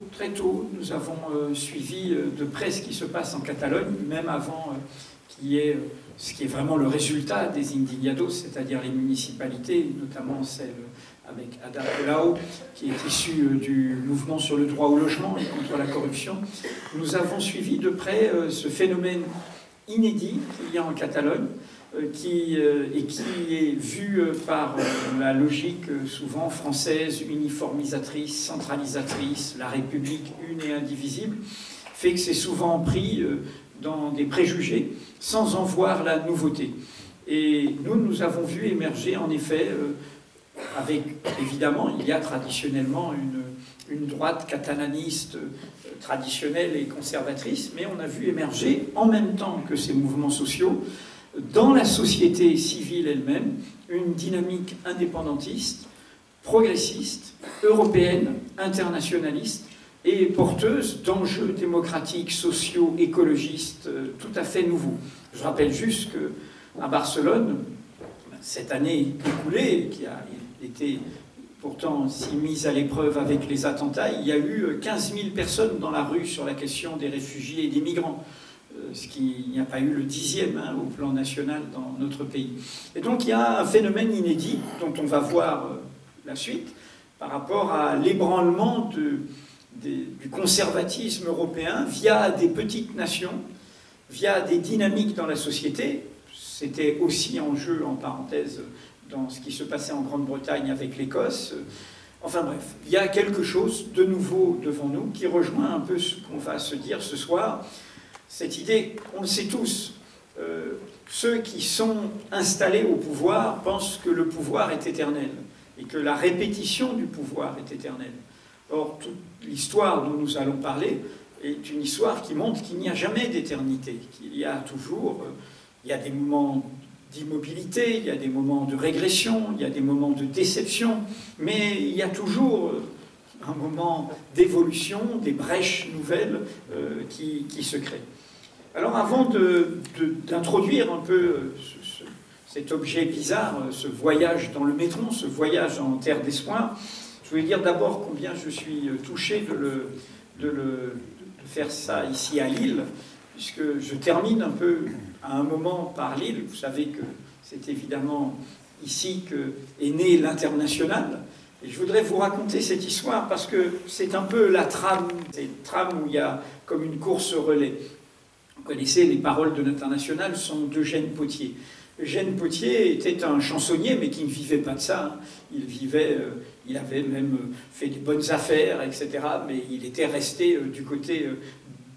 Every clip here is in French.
Très tôt, nous avons suivi de près ce qui se passe en Catalogne, même avant qu'il y ait ce qui est vraiment le résultat des Indignados, c'est-à-dire les municipalités, notamment celle avec Ada Colau, qui est issue du mouvement sur le droit au logement et contre la corruption. Nous avons suivi de près ce phénomène inédit qu'il y a en Catalogne, qui est vu par la logique souvent française, uniformisatrice, centralisatrice, la République une et indivisible, fait que c'est souvent pris dans des préjugés sans en voir la nouveauté. Et nous avons vu émerger en effet, avec évidemment, il y a traditionnellement une droite catalaniste traditionnelle et conservatrice, mais on a vu émerger en même temps que ces mouvements sociaux, dans la société civile elle-même, une dynamique indépendantiste, progressiste, européenne, internationaliste et porteuse d'enjeux démocratiques, sociaux, écologistes tout à fait nouveaux. Je rappelle juste qu'à Barcelone, cette année écoulée, qui a été pourtant si mise à l'épreuve avec les attentats, il y a eu 15 000 personnes dans la rue sur la question des réfugiés et des migrants. Ce qui n'y a pas eu le 10e au plan national dans notre pays. Et donc il y a un phénomène inédit dont on va voir la suite par rapport à l'ébranlement du conservatisme européen via des petites nations, via des dynamiques dans la société. C'était aussi en jeu, en parenthèse, dans ce qui se passait en Grande-Bretagne avec l'Écosse. Enfin bref, il y a quelque chose de nouveau devant nous qui rejoint un peu ce qu'on va se dire ce soir. Cette idée, on le sait tous, ceux qui sont installés au pouvoir pensent que le pouvoir est éternel et que la répétition du pouvoir est éternelle. Or, toute l'histoire dont nous allons parler est une histoire qui montre qu'il n'y a jamais d'éternité, qu'il y a toujours, il y a des moments d'immobilité, il y a des moments de régression, il y a des moments de déception, mais il y a toujours un moment d'évolution, des brèches nouvelles qui se créent. Alors avant d'introduire un peu cet objet bizarre, ce voyage dans le métron, ce voyage en terre d'espoir, je voulais dire d'abord combien je suis touché de faire ça ici à Lille, puisque je termine un peu à un moment par Lille. Vous savez que c'est évidemment ici qu'est né l'Internationale. Et je voudrais vous raconter cette histoire parce que c'est un peu la trame. C'est une trame où il y a comme une course relais. Vous connaissez, les paroles de l'Internationale sont d'Eugène Pottier. Eugène Pottier était un chansonnier, mais qui ne vivait pas de ça. Il avait même fait des bonnes affaires, etc. Mais il était resté du côté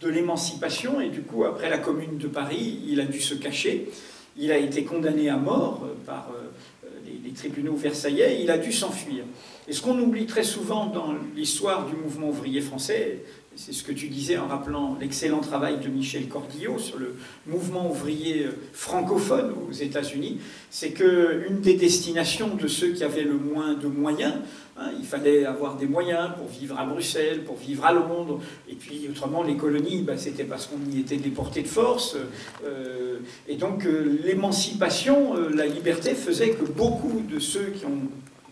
de l'émancipation. Et du coup, après la Commune de Paris, il a dû se cacher. Il a été condamné à mort par les tribunaux versaillais. Il a dû s'enfuir. Et ce qu'on oublie très souvent dans l'histoire du mouvement ouvrier français, c'est ce que tu disais en rappelant l'excellent travail de Michel Cordillo sur le mouvement ouvrier francophone aux États-Unis, c'est qu'une des destinations de ceux qui avaient le moins de moyens, il fallait avoir des moyens pour vivre à Bruxelles, pour vivre à Londres, et puis autrement les colonies, c'était parce qu'on y était déporté de force, et donc l'émancipation, la liberté faisait que beaucoup de ceux qui ont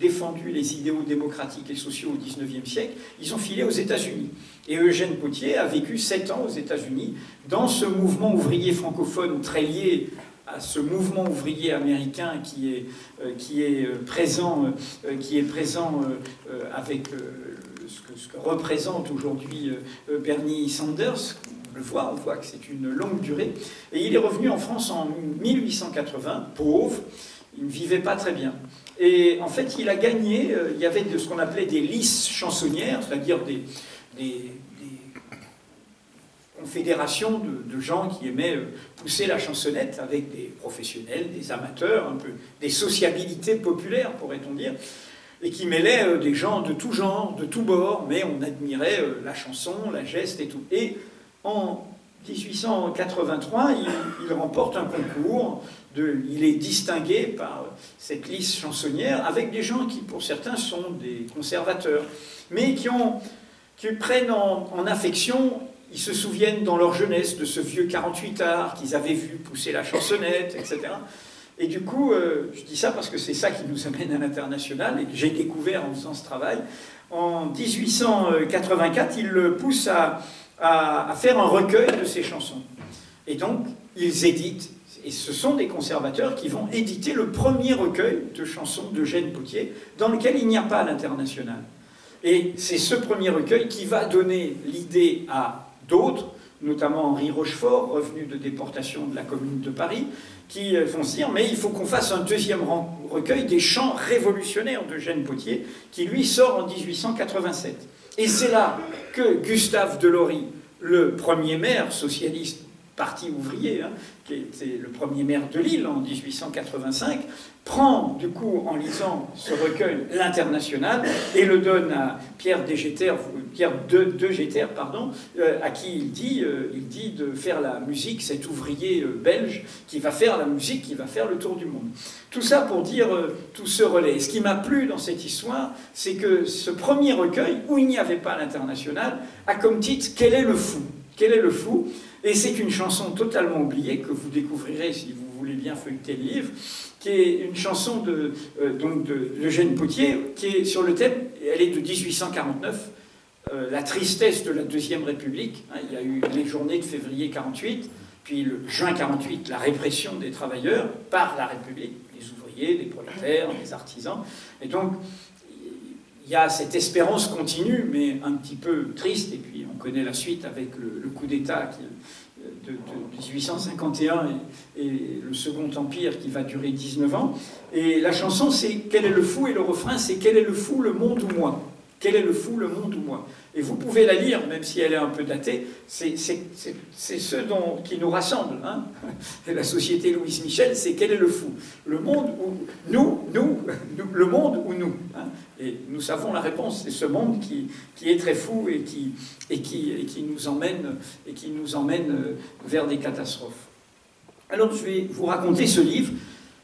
défendu les idéaux démocratiques et sociaux au XIXe siècle, ils ont filé aux États-Unis. Et Eugène Pottier a vécu 7 ans aux États-Unis dans ce mouvement ouvrier francophone très lié à ce mouvement ouvrier américain qui est présent avec ce que représente aujourd'hui Bernie Sanders. On voit que c'est une longue durée. Et il est revenu en France en 1880, pauvre, il ne vivait pas très bien. Et en fait, il a gagné, il y avait ce qu'on appelait des lices chansonnières, c'est-à-dire des confédérations de gens qui aimaient pousser la chansonnette avec des professionnels, des amateurs, un peu des sociabilités populaires, pourrait-on dire, et qui mêlaient des gens de tout genre, de tout bord, mais on admirait la chanson, la geste et tout. Et en 1883, il remporte un concours, il est distingué par cette liste chansonnière avec des gens qui, pour certains, sont des conservateurs, mais qui prennent en affection, ils se souviennent dans leur jeunesse de ce vieux 48art qu'ils avaient vu pousser la chansonnette, etc. Et du coup, je dis ça parce que c'est ça qui nous amène à l'international et que j'ai découvert en faisant ce travail. en 1884, il le pousse à faire un recueil de ses chansons. Et donc, ils éditent, et ce sont des conservateurs qui vont éditer le premier recueil de chansons d'Eugène Pottier, dans lequel il n'y a pas l'international. Et c'est ce premier recueil qui va donner l'idée à d'autres, notamment Henri Rochefort, revenu de déportation de la Commune de Paris, qui vont se dire « mais il faut qu'on fasse un deuxième recueil des chants révolutionnaires d'Eugène Pottier, qui lui sort en 1887 ». Et c'est là que Gustave Delory, le premier maire socialiste, parti ouvrier, hein, qui était le premier maire de Lille en 1885, prend du coup en lisant ce recueil l'International et le donne à Pierre de Géter, à qui il dit de faire la musique, cet ouvrier belge qui va faire la musique, qui va faire le tour du monde. Tout ça pour dire tout ce relais. Et ce qui m'a plu dans cette histoire, c'est que ce premier recueil, où il n'y avait pas l'International, a comme titre « Quel est le fou ?» Quel est le fou? Et c'est une chanson totalement oubliée que vous découvrirez si vous voulez bien feuilleter le livre, qui est une chanson de Eugène Pottier, qui est sur le thème, elle est de 1849, la tristesse de la Deuxième République. Hein, il y a eu les journées de février 48, puis le juin 48, la répression des travailleurs par la République, les ouvriers, les prolétaires, les artisans. Et donc, il y a cette espérance continue, mais un petit peu triste, et puis on connaît la suite avec le coup d'État de 1851 et le Second Empire qui va durer 19 ans. Et la chanson, c'est « Quel est le fou ?» et le refrain, c'est « Quel est le fou, le monde ou moi ?» Quel est le fou, le monde ou moi? Et vous pouvez la lire, même si elle est un peu datée, c'est ce qui nous rassemble. Hein. Et la société Louise Michel, c'est quel est le fou? Le monde ou nous, le monde ou nous, hein. Et nous savons la réponse, c'est ce monde qui est très fou et qui nous emmène vers des catastrophes. Alors je vais vous raconter ce livre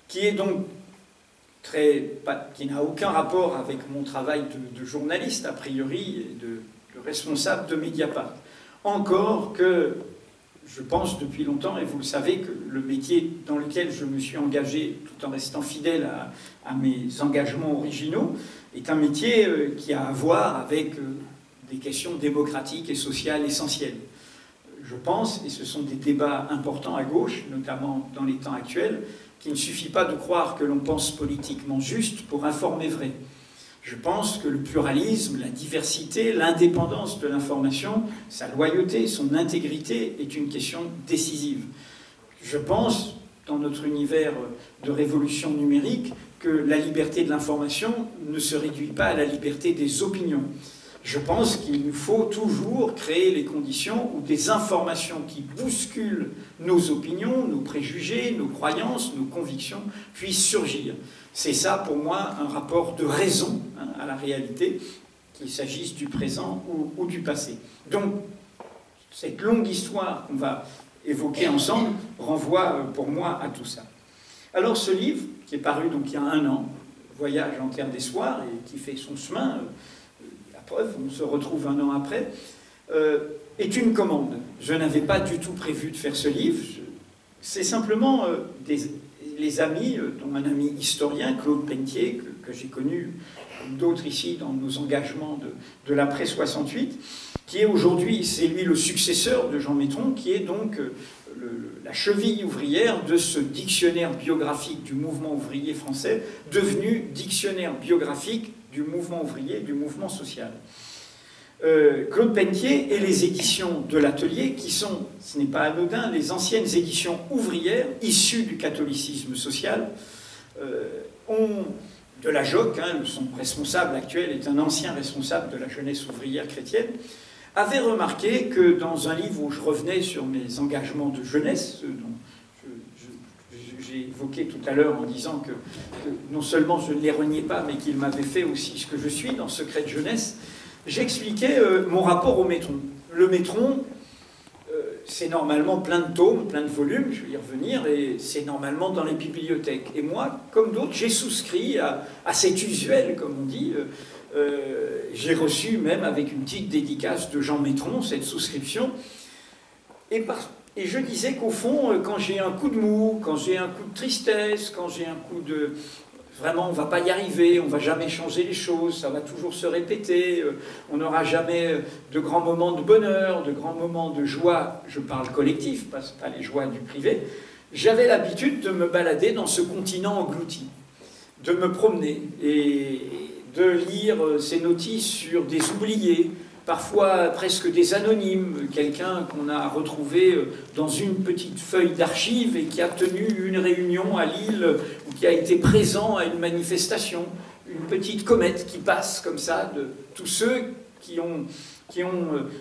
qui est donc qui n'a aucun rapport avec mon travail de journaliste, a priori, et de responsable de Mediapart. Encore que, je pense depuis longtemps, et vous le savez, que le métier dans lequel je me suis engagé, tout en restant fidèle à mes engagements originaux, est un métier qui a à voir avec des questions démocratiques et sociales essentielles. Je pense, et ce sont des débats importants à gauche, notamment dans les temps actuels, qu'il ne suffit pas de croire que l'on pense politiquement juste pour informer vrai. Je pense que le pluralisme, la diversité, l'indépendance de l'information, sa loyauté, son intégrité est une question décisive. Je pense, dans notre univers de révolution numérique, que la liberté de l'information ne se réduit pas à la liberté des opinions. Je pense qu'il nous faut toujours créer les conditions où des informations qui bousculent nos opinions, nos préjugés, nos croyances, nos convictions puissent surgir. C'est ça, pour moi, un rapport de raison à la réalité, qu'il s'agisse du présent ou du passé. Donc, cette longue histoire qu'on va évoquer ensemble renvoie, pour moi, à tout ça. Alors, ce livre, qui est paru donc il y a 1 an, Voyage en terre d'espoir, et qui fait son chemin, preuve, on se retrouve 1 an après, est une commande. Je n'avais pas du tout prévu de faire ce livre. C'est simplement les amis, dont un ami historien, Claude Pentier, que j'ai connu, comme d'autres ici, dans nos engagements de l'après 68, qui est aujourd'hui, c'est lui le successeur de Jean Métron, qui est donc la cheville ouvrière de ce dictionnaire biographique du mouvement ouvrier français, devenu dictionnaire biographique du mouvement ouvrier, du mouvement social. Claude Pentier et les éditions de l'Atelier, qui sont, ce n'est pas anodin, les anciennes éditions ouvrières issues du catholicisme social, ont de la JOC, hein, son responsable actuel est un ancien responsable de la jeunesse ouvrière chrétienne, avait remarqué que dans un livre où je revenais sur mes engagements de jeunesse, dont j'ai évoqué tout à l'heure en disant que non seulement je ne les reniais pas, mais qu'il m'avait fait aussi ce que je suis dans Secret de jeunesse, j'expliquais mon rapport au Métron. Le Métron, c'est normalement plein de tomes, plein de volumes, je vais y revenir, et c'est normalement dans les bibliothèques. Et moi, comme d'autres, j'ai souscrit à cet usuel, comme on dit. J'ai reçu même avec une petite dédicace de Jean Métron cette souscription. Et je disais qu'au fond, quand j'ai un coup de mou, quand j'ai un coup de tristesse, quand j'ai un coup de vraiment on ne va pas y arriver, on ne va jamais changer les choses, ça va toujours se répéter, on n'aura jamais de grands moments de bonheur, de grands moments de joie, je parle collectif, pas les joies du privé. J'avais l'habitude de me balader dans ce continent englouti, de me promener et de lire ces notices sur des oubliés, parfois presque des anonymes, quelqu'un qu'on a retrouvé dans une petite feuille d'archives et qui a tenu une réunion à Lille ou qui a été présent à une manifestation, une petite comète qui passe comme ça de tous ceux qui ont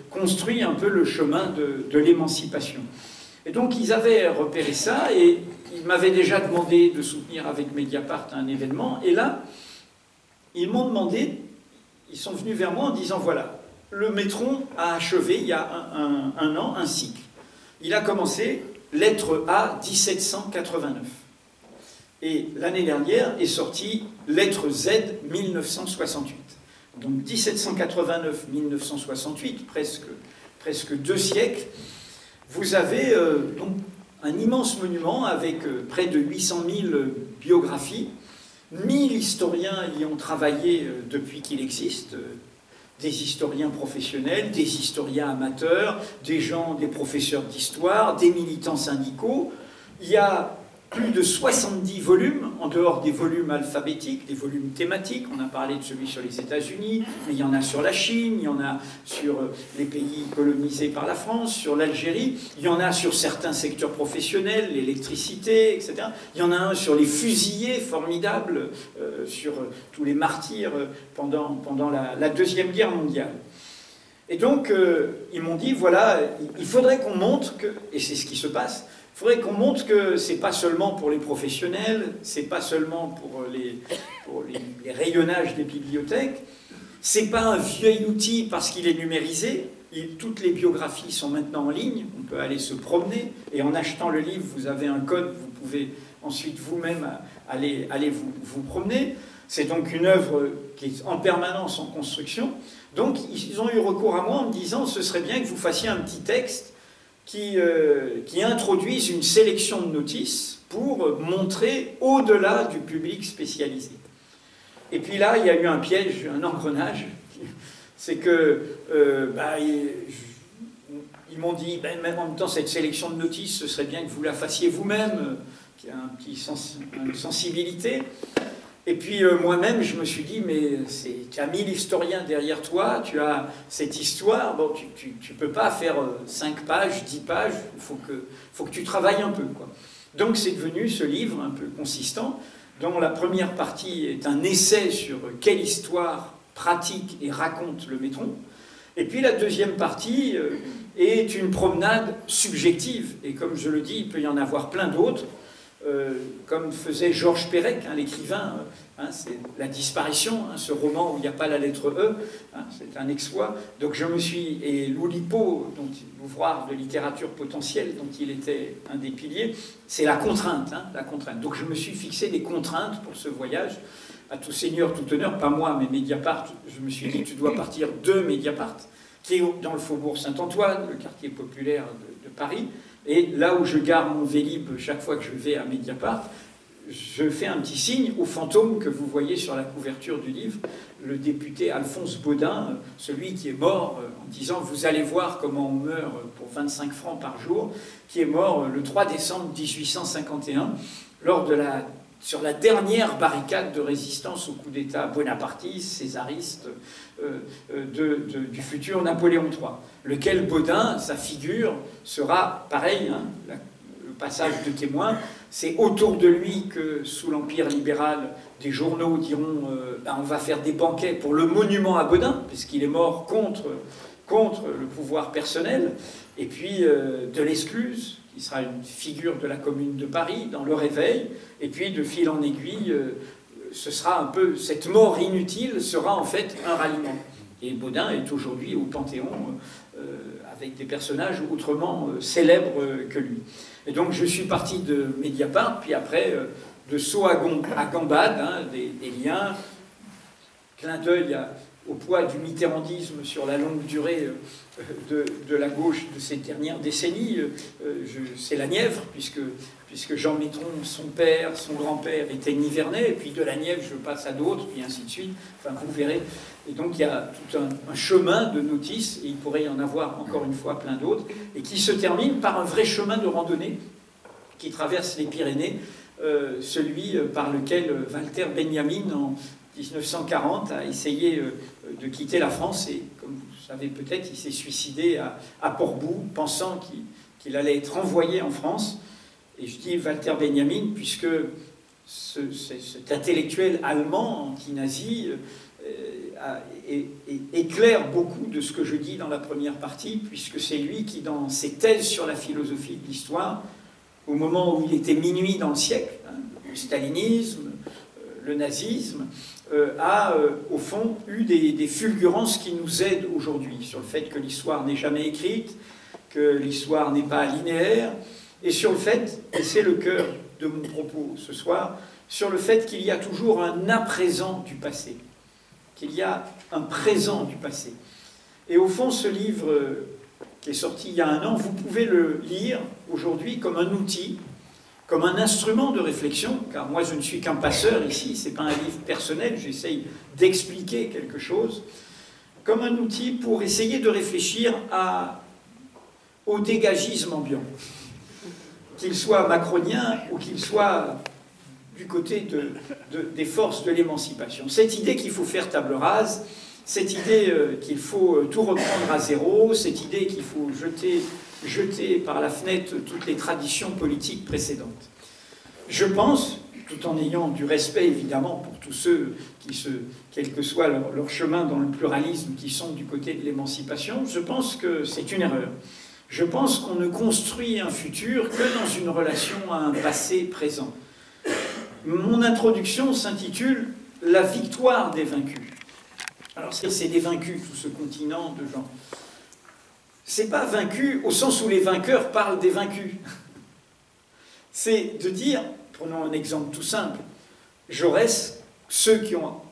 construit un peu le chemin de l'émancipation. Et donc ils avaient repéré ça et ils m'avaient déjà demandé de soutenir avec Mediapart un événement et là, ils m'ont demandé, ils sont venus vers moi en disant voilà, le Métron a achevé, il y a un an, un cycle. Il a commencé, lettre A, 1789. Et l'année dernière est sortie lettre Z, 1968. Donc 1789-1968, presque 2 siècles. Vous avez donc un immense monument avec près de 800 000 biographies. 1000 historiens y ont travaillé depuis qu'il existe. Des historiens professionnels, des historiens amateurs, des professeurs d'histoire, des militants syndicaux. Il y a plus de 70 volumes, en dehors des volumes alphabétiques, des volumes thématiques. On a parlé de celui sur les États-Unis, mais il y en a sur la Chine, il y en a sur les pays colonisés par la France, sur l'Algérie, il y en a sur certains secteurs professionnels, l'électricité, etc. Il y en a un sur les fusillés, formidable, sur tous les martyrs pendant la Deuxième Guerre mondiale. Et donc, ils m'ont dit, voilà, il faudrait qu'on montre que, et c'est ce qui se passe, il faudrait qu'on montre que ce n'est pas seulement pour les professionnels, ce n'est pas seulement pour les rayonnages des bibliothèques, ce n'est pas un vieil outil parce qu'il est numérisé, toutes les biographies sont maintenant en ligne, on peut aller se promener, et en achetant le livre, vous avez un code, vous pouvez ensuite vous-même aller vous promener. C'est donc une œuvre qui est en permanence en construction. Donc ils ont eu recours à moi en me disant ce serait bien que vous fassiez un petit texte qui introduisent une sélection de notices pour montrer au-delà du public spécialisé. Et puis là, il y a eu un piège, un engrenage. C'est que ils m'ont dit, ben, même en même temps, cette sélection de notices, ce serait bien que vous la fassiez vous-même, qui a une sensibilité. Et puis moi-même, je me suis dit, mais tu as 1000 historiens derrière toi, tu as cette histoire, bon, tu ne peux pas faire 5 pages, 10 pages, il faut que tu travailles un peu, quoi. Donc c'est devenu ce livre un peu consistant, dont la première partie est un essai sur quelle histoire pratique et raconte le Métron, et puis la deuxième partie est une promenade subjective, et comme je le dis, il peut y en avoir plein d'autres, comme faisait Georges Perec, hein, l'écrivain, c'est La disparition, hein, ce roman où il n'y a pas la lettre E, hein, c'est un exploit. Donc je me suis, et l'Oulipo, l'ouvrage de littérature potentielle dont il était un des piliers, c'est la contrainte, hein, la contrainte. Donc je me suis fixé des contraintes pour ce voyage, à tout seigneur, tout honneur, pas moi, mais Mediapart. Je me suis dit, tu dois partir de Mediapart, qui est dans le faubourg Saint-Antoine, le quartier populaire de Paris. Et là où je gare mon Vélib chaque fois que je vais à Mediapart, je fais un petit signe au fantôme que vous voyez sur la couverture du livre, le député Alphonse Baudin, celui qui est mort en disant « Vous allez voir comment on meurt pour 25 francs par jour », qui est mort le 3 décembre 1851, sur la dernière barricade de résistance au coup d'État bonapartiste, césariste, du futur Napoléon III, lequel Baudin, sa figure, sera pareil, hein, le passage de témoin, c'est autour de lui que, sous l'Empire libéral, des journaux diront on va faire des banquets pour le monument à Baudin, puisqu'il est mort contre le pouvoir personnel, et puis de l'Escluse, qui sera une figure de la Commune de Paris, dans Le Réveil, et puis de fil en aiguille, ce sera un peu, cette mort inutile sera en fait un ralliement. Et Baudin est aujourd'hui au Panthéon avec des personnages autrement célèbres que lui. Et donc je suis parti de Mediapart, puis après de Sceaux à Gambade, hein, des liens, clin d'œil au poids du mitterrandisme sur la longue durée de la gauche de ces dernières décennies. C'est la Nièvre, puisque Jean Métron, son père, son grand-père étaient nivernais, et puis de la Nièvre, je passe à d'autres, puis ainsi de suite. Enfin, vous verrez. Et donc, il y a tout un chemin de notices, et il pourrait y en avoir encore une fois plein d'autres, et qui se termine par un vrai chemin de randonnée qui traverse les Pyrénées, celui par lequel Walter Benjamin, en 1940, a essayé de quitter la France, et comme vous savez peut-être, il s'est suicidé à Portbou, pensant qu'il allait être renvoyé en France. Et je dis Walter Benjamin, puisque cet intellectuel allemand anti-nazi éclaire beaucoup de ce que je dis dans la première partie, puisque c'est lui qui, dans ses thèses sur la philosophie de l'histoire, au moment où il était minuit dans le siècle, le stalinisme, le nazisme, a au fond eu des fulgurances qui nous aident aujourd'hui, sur le fait que l'histoire n'est jamais écrite, que l'histoire n'est pas linéaire, et sur le fait, et c'est le cœur de mon propos ce soir, sur le fait qu'il y a toujours un à-présent du passé, qu'il y a un présent du passé. Et au fond, ce livre qui est sorti il y a un an, vous pouvez le lire aujourd'hui comme un outil, comme un instrument de réflexion, car moi je ne suis qu'un passeur ici, ce n'est pas un livre personnel, j'essaye d'expliquer quelque chose, comme un outil pour essayer de réfléchir au dégagisme ambiant, qu'il soit macronien ou qu'il soit du côté des forces de l'émancipation. Cette idée qu'il faut faire table rase, cette idée qu'il faut tout reprendre à zéro, cette idée qu'il faut jeter par la fenêtre toutes les traditions politiques précédentes. Je pense, tout en ayant du respect évidemment pour tous ceux quel que soit leur chemin dans le pluralisme, qui sont du côté de l'émancipation, je pense que c'est une erreur. Je pense qu'on ne construit un futur que dans une relation à un passé présent. Mon introduction s'intitule « La victoire des vaincus ». Alors c'est des vaincus, tout ce continent de gens. C'est pas vaincu au sens où les vainqueurs parlent des vaincus. C'est de dire, prenons un exemple tout simple, Jaurès, ceux qui ont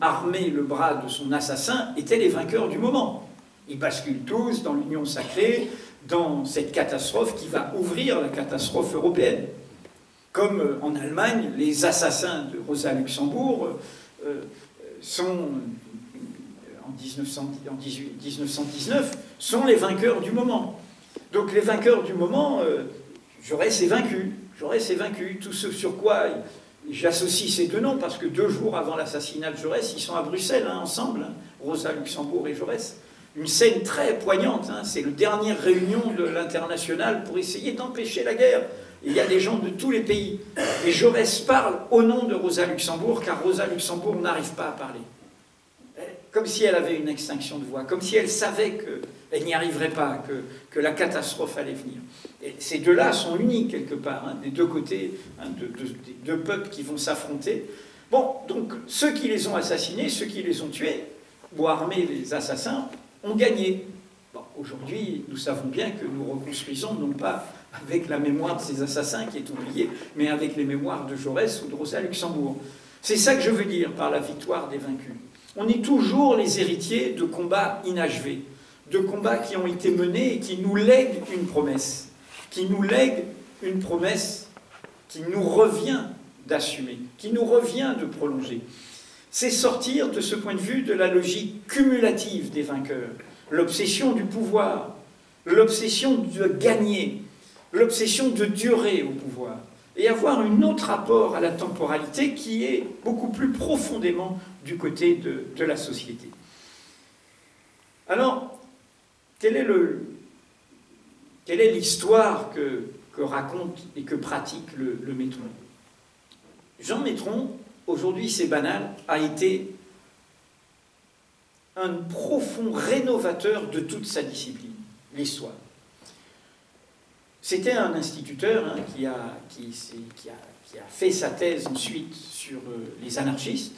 armé le bras de son assassin étaient les vainqueurs du moment. Ils basculent tous dans l'union sacrée, dans cette catastrophe qui va ouvrir la catastrophe européenne. Comme en Allemagne, les assassins de Rosa Luxembourg sont, en 1919, sont les vainqueurs du moment. Donc les vainqueurs du moment, Jaurès est vaincu. Jaurès est vaincu. Tout ce sur quoi j'associe ces deux noms, parce que 2 jours avant l'assassinat de Jaurès, ils sont à Bruxelles, ensemble, Rosa Luxembourg et Jaurès. Une scène très poignante, c'est la dernière réunion de l'international pour essayer d'empêcher la guerre. Et il y a des gens de tous les pays. Et Jaurès parle au nom de Rosa Luxembourg, car Rosa Luxembourg n'arrive pas à parler. Comme si elle avait une extinction de voix, comme si elle savait qu'elle n'y arriverait pas, que la catastrophe allait venir. Et ces deux-là sont unis quelque part, des deux côtés, des deux peuples qui vont s'affronter. Bon, donc ceux qui les ont assassinés, ceux qui les ont tués, ou armés les assassins, ont gagné. Bon, aujourd'hui, nous savons bien que nous reconstruisons, non pas avec la mémoire de ces assassins qui est oubliée, mais avec les mémoires de Jaurès ou de Rosa Luxembourg. C'est ça que je veux dire par la victoire des vaincus. On est toujours les héritiers de combats inachevés, de combats qui ont été menés et qui nous lèguent une promesse, qui nous lèguent une promesse qui nous revient d'assumer, qui nous revient de prolonger. C'est sortir de ce point de vue de la logique cumulative des vainqueurs, l'obsession du pouvoir, l'obsession de gagner, l'obsession de durer au pouvoir, et avoir un autre rapport à la temporalité qui est beaucoup plus profondément du côté de la société. Alors, quelle est l'histoire que raconte et que pratique le Métron? Jean Métron, aujourd'hui c'est banal, a été un profond rénovateur de toute sa discipline, l'histoire. C'était un instituteur qui a fait sa thèse ensuite sur les anarchistes.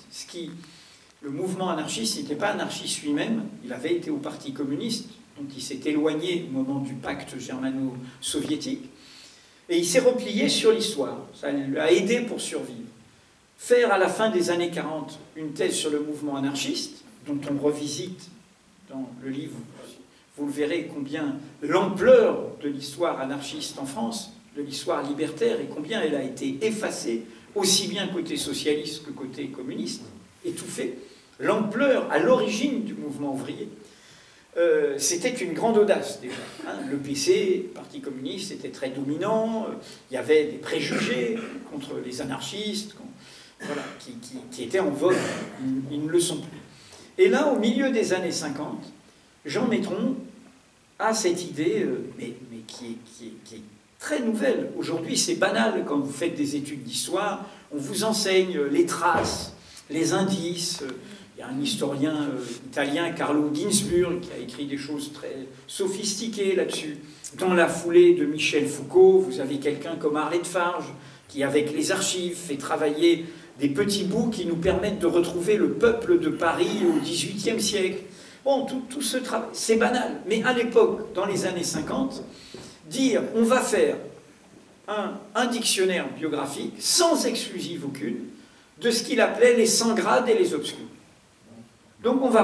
Le mouvement anarchiste n'était pas anarchiste lui-même, il avait été au Parti communiste, donc il s'est éloigné au moment du pacte germano-soviétique, et il s'est replié sur l'histoire. Ça lui a aidé pour survivre. Faire à la fin des années 40 une thèse sur le mouvement anarchiste, dont on revisite dans le livre, vous le verrez, combien l'ampleur de l'histoire anarchiste en France, de l'histoire libertaire, et combien elle a été effacée, aussi bien côté socialiste que côté communiste, étouffée. L'ampleur à l'origine du mouvement ouvrier, c'était une grande audace déjà. Hein. Le PC, le Parti communiste, était très dominant, il y avait des préjugés contre les anarchistes, voilà, qui étaient en vogue, ils ne le sont plus. Et là, au milieu des années 50, Jean Maitron a cette idée, mais qui est très nouvelle. Aujourd'hui, c'est banal quand vous faites des études d'histoire, on vous enseigne les traces, les indices. Il y a un historien italien, Carlo Ginzburg, qui a écrit des choses très sophistiquées là-dessus. Dans la foulée de Michel Foucault, vous avez quelqu'un comme Arlette Farge, qui, avec les archives, fait travailler des petits bouts qui nous permettent de retrouver le peuple de Paris au XVIIIe siècle. Bon, tout ce travail, c'est banal. Mais à l'époque, dans les années 50, dire on va faire un dictionnaire biographique, sans exclusive aucune, de ce qu'il appelait les sans grades et les obscurs. Donc on ne va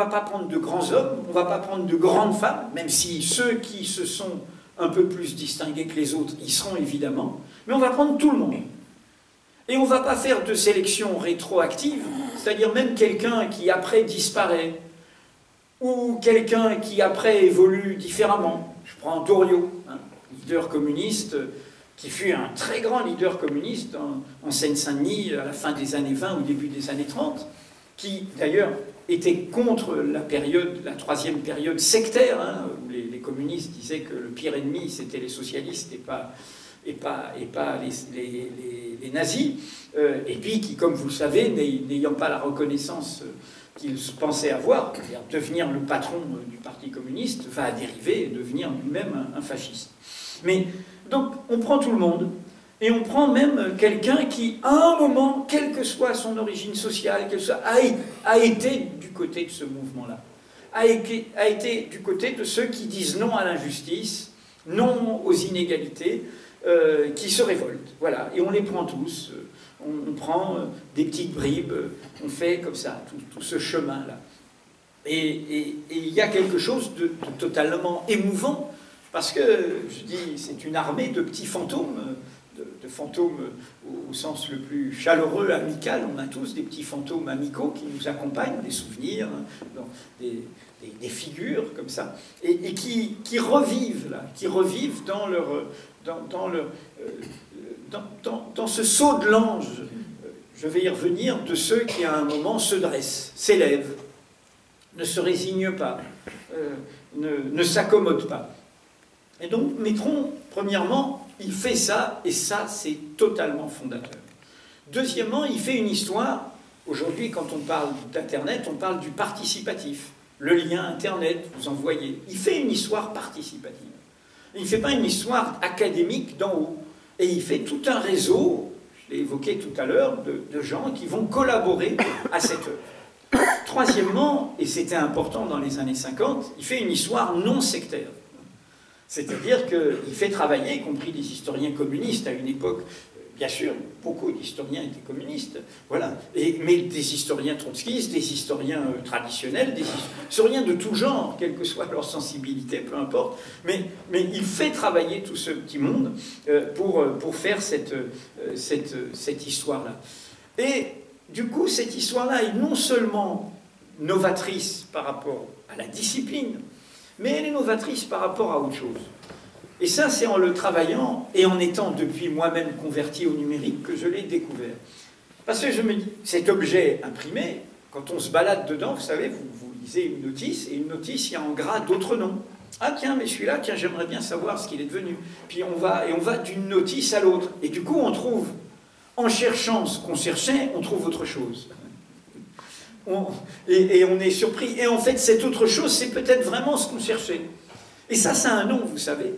pas prendre de grands hommes, on ne va pas prendre de grandes femmes, même si ceux qui se sont un peu plus distingués que les autres y seront évidemment, mais on va prendre tout le monde. Et on ne va pas faire de sélection rétroactive, c'est-à-dire même quelqu'un qui après disparaît, ou quelqu'un qui après évolue différemment. Je prends Doriot, hein, leader communiste, qui fut un très grand leader communiste en Seine-Saint-Denis à la fin des années 20 ou début des années 30, qui d'ailleurs était contre la troisième période sectaire, hein, où les communistes disaient que le pire ennemi c'était les socialistes et pas les nazis, et puis qui, comme vous le savez, n'ayant pas la reconnaissance qu'il pensait avoir, c'est-à-dire devenir le patron du Parti communiste, va dériver et devenir lui-même un fasciste. Mais donc on prend tout le monde, et on prend même quelqu'un qui, à un moment, quelle que soit son origine sociale, a été du côté de ce mouvement-là, a été du côté de ceux qui disent non à l'injustice, non aux inégalités, qui se révoltent. Voilà, et on les prend tous, on prend des petites bribes, on fait comme ça, tout ce chemin-là. Et il y a quelque chose de totalement émouvant, parce que, je dis, c'est une armée de petits fantômes, de fantômes au sens le plus chaleureux, amical. On a tous des petits fantômes amicaux qui nous accompagnent, des souvenirs, des figures comme ça, et qui revivent, là, qui revivent dans ce saut de l'ange, je vais y revenir, de ceux qui à un moment se dressent, s'élèvent, ne se résignent pas, ne s'accommodent pas. Et donc Maitron, premièrement, il fait ça, et ça c'est totalement fondateur. Deuxièmement, il fait une histoire, aujourd'hui quand on parle d'Internet, on parle du participatif, le lien Internet, vous en voyez. Il fait une histoire participative. Il ne fait pas une histoire académique d'en haut. Et il fait tout un réseau, je l'ai évoqué tout à l'heure, de gens qui vont collaborer à cette œuvre. Troisièmement, et c'était important dans les années 50, il fait une histoire non sectaire. C'est-à-dire qu'il fait travailler, y compris des historiens communistes à une époque, bien sûr, beaucoup d'historiens étaient communistes, voilà, mais des historiens trotskistes, des historiens traditionnels, des historiens de tout genre, quelle que soit leur sensibilité, peu importe, mais il fait travailler tout ce petit monde pour faire cette histoire-là. Et du coup, cette histoire-là est non seulement novatrice par rapport à la discipline, mais elle est novatrice par rapport à autre chose. Et ça, c'est en le travaillant et en étant depuis moi-même converti au numérique que je l'ai découvert. Parce que je me dis, cet objet imprimé, quand on se balade dedans, vous savez, vous lisez une notice, et une notice, il y a en gras d'autres noms. Ah tiens, mais celui-là, tiens, j'aimerais bien savoir ce qu'il est devenu. Puis on va d'une notice à l'autre. Et du coup, on trouve, en cherchant ce qu'on cherchait, on trouve autre chose. Et on est surpris. Et en fait, cette autre chose, c'est peut-être vraiment ce qu'on cherchait. Et ça a un nom, vous savez.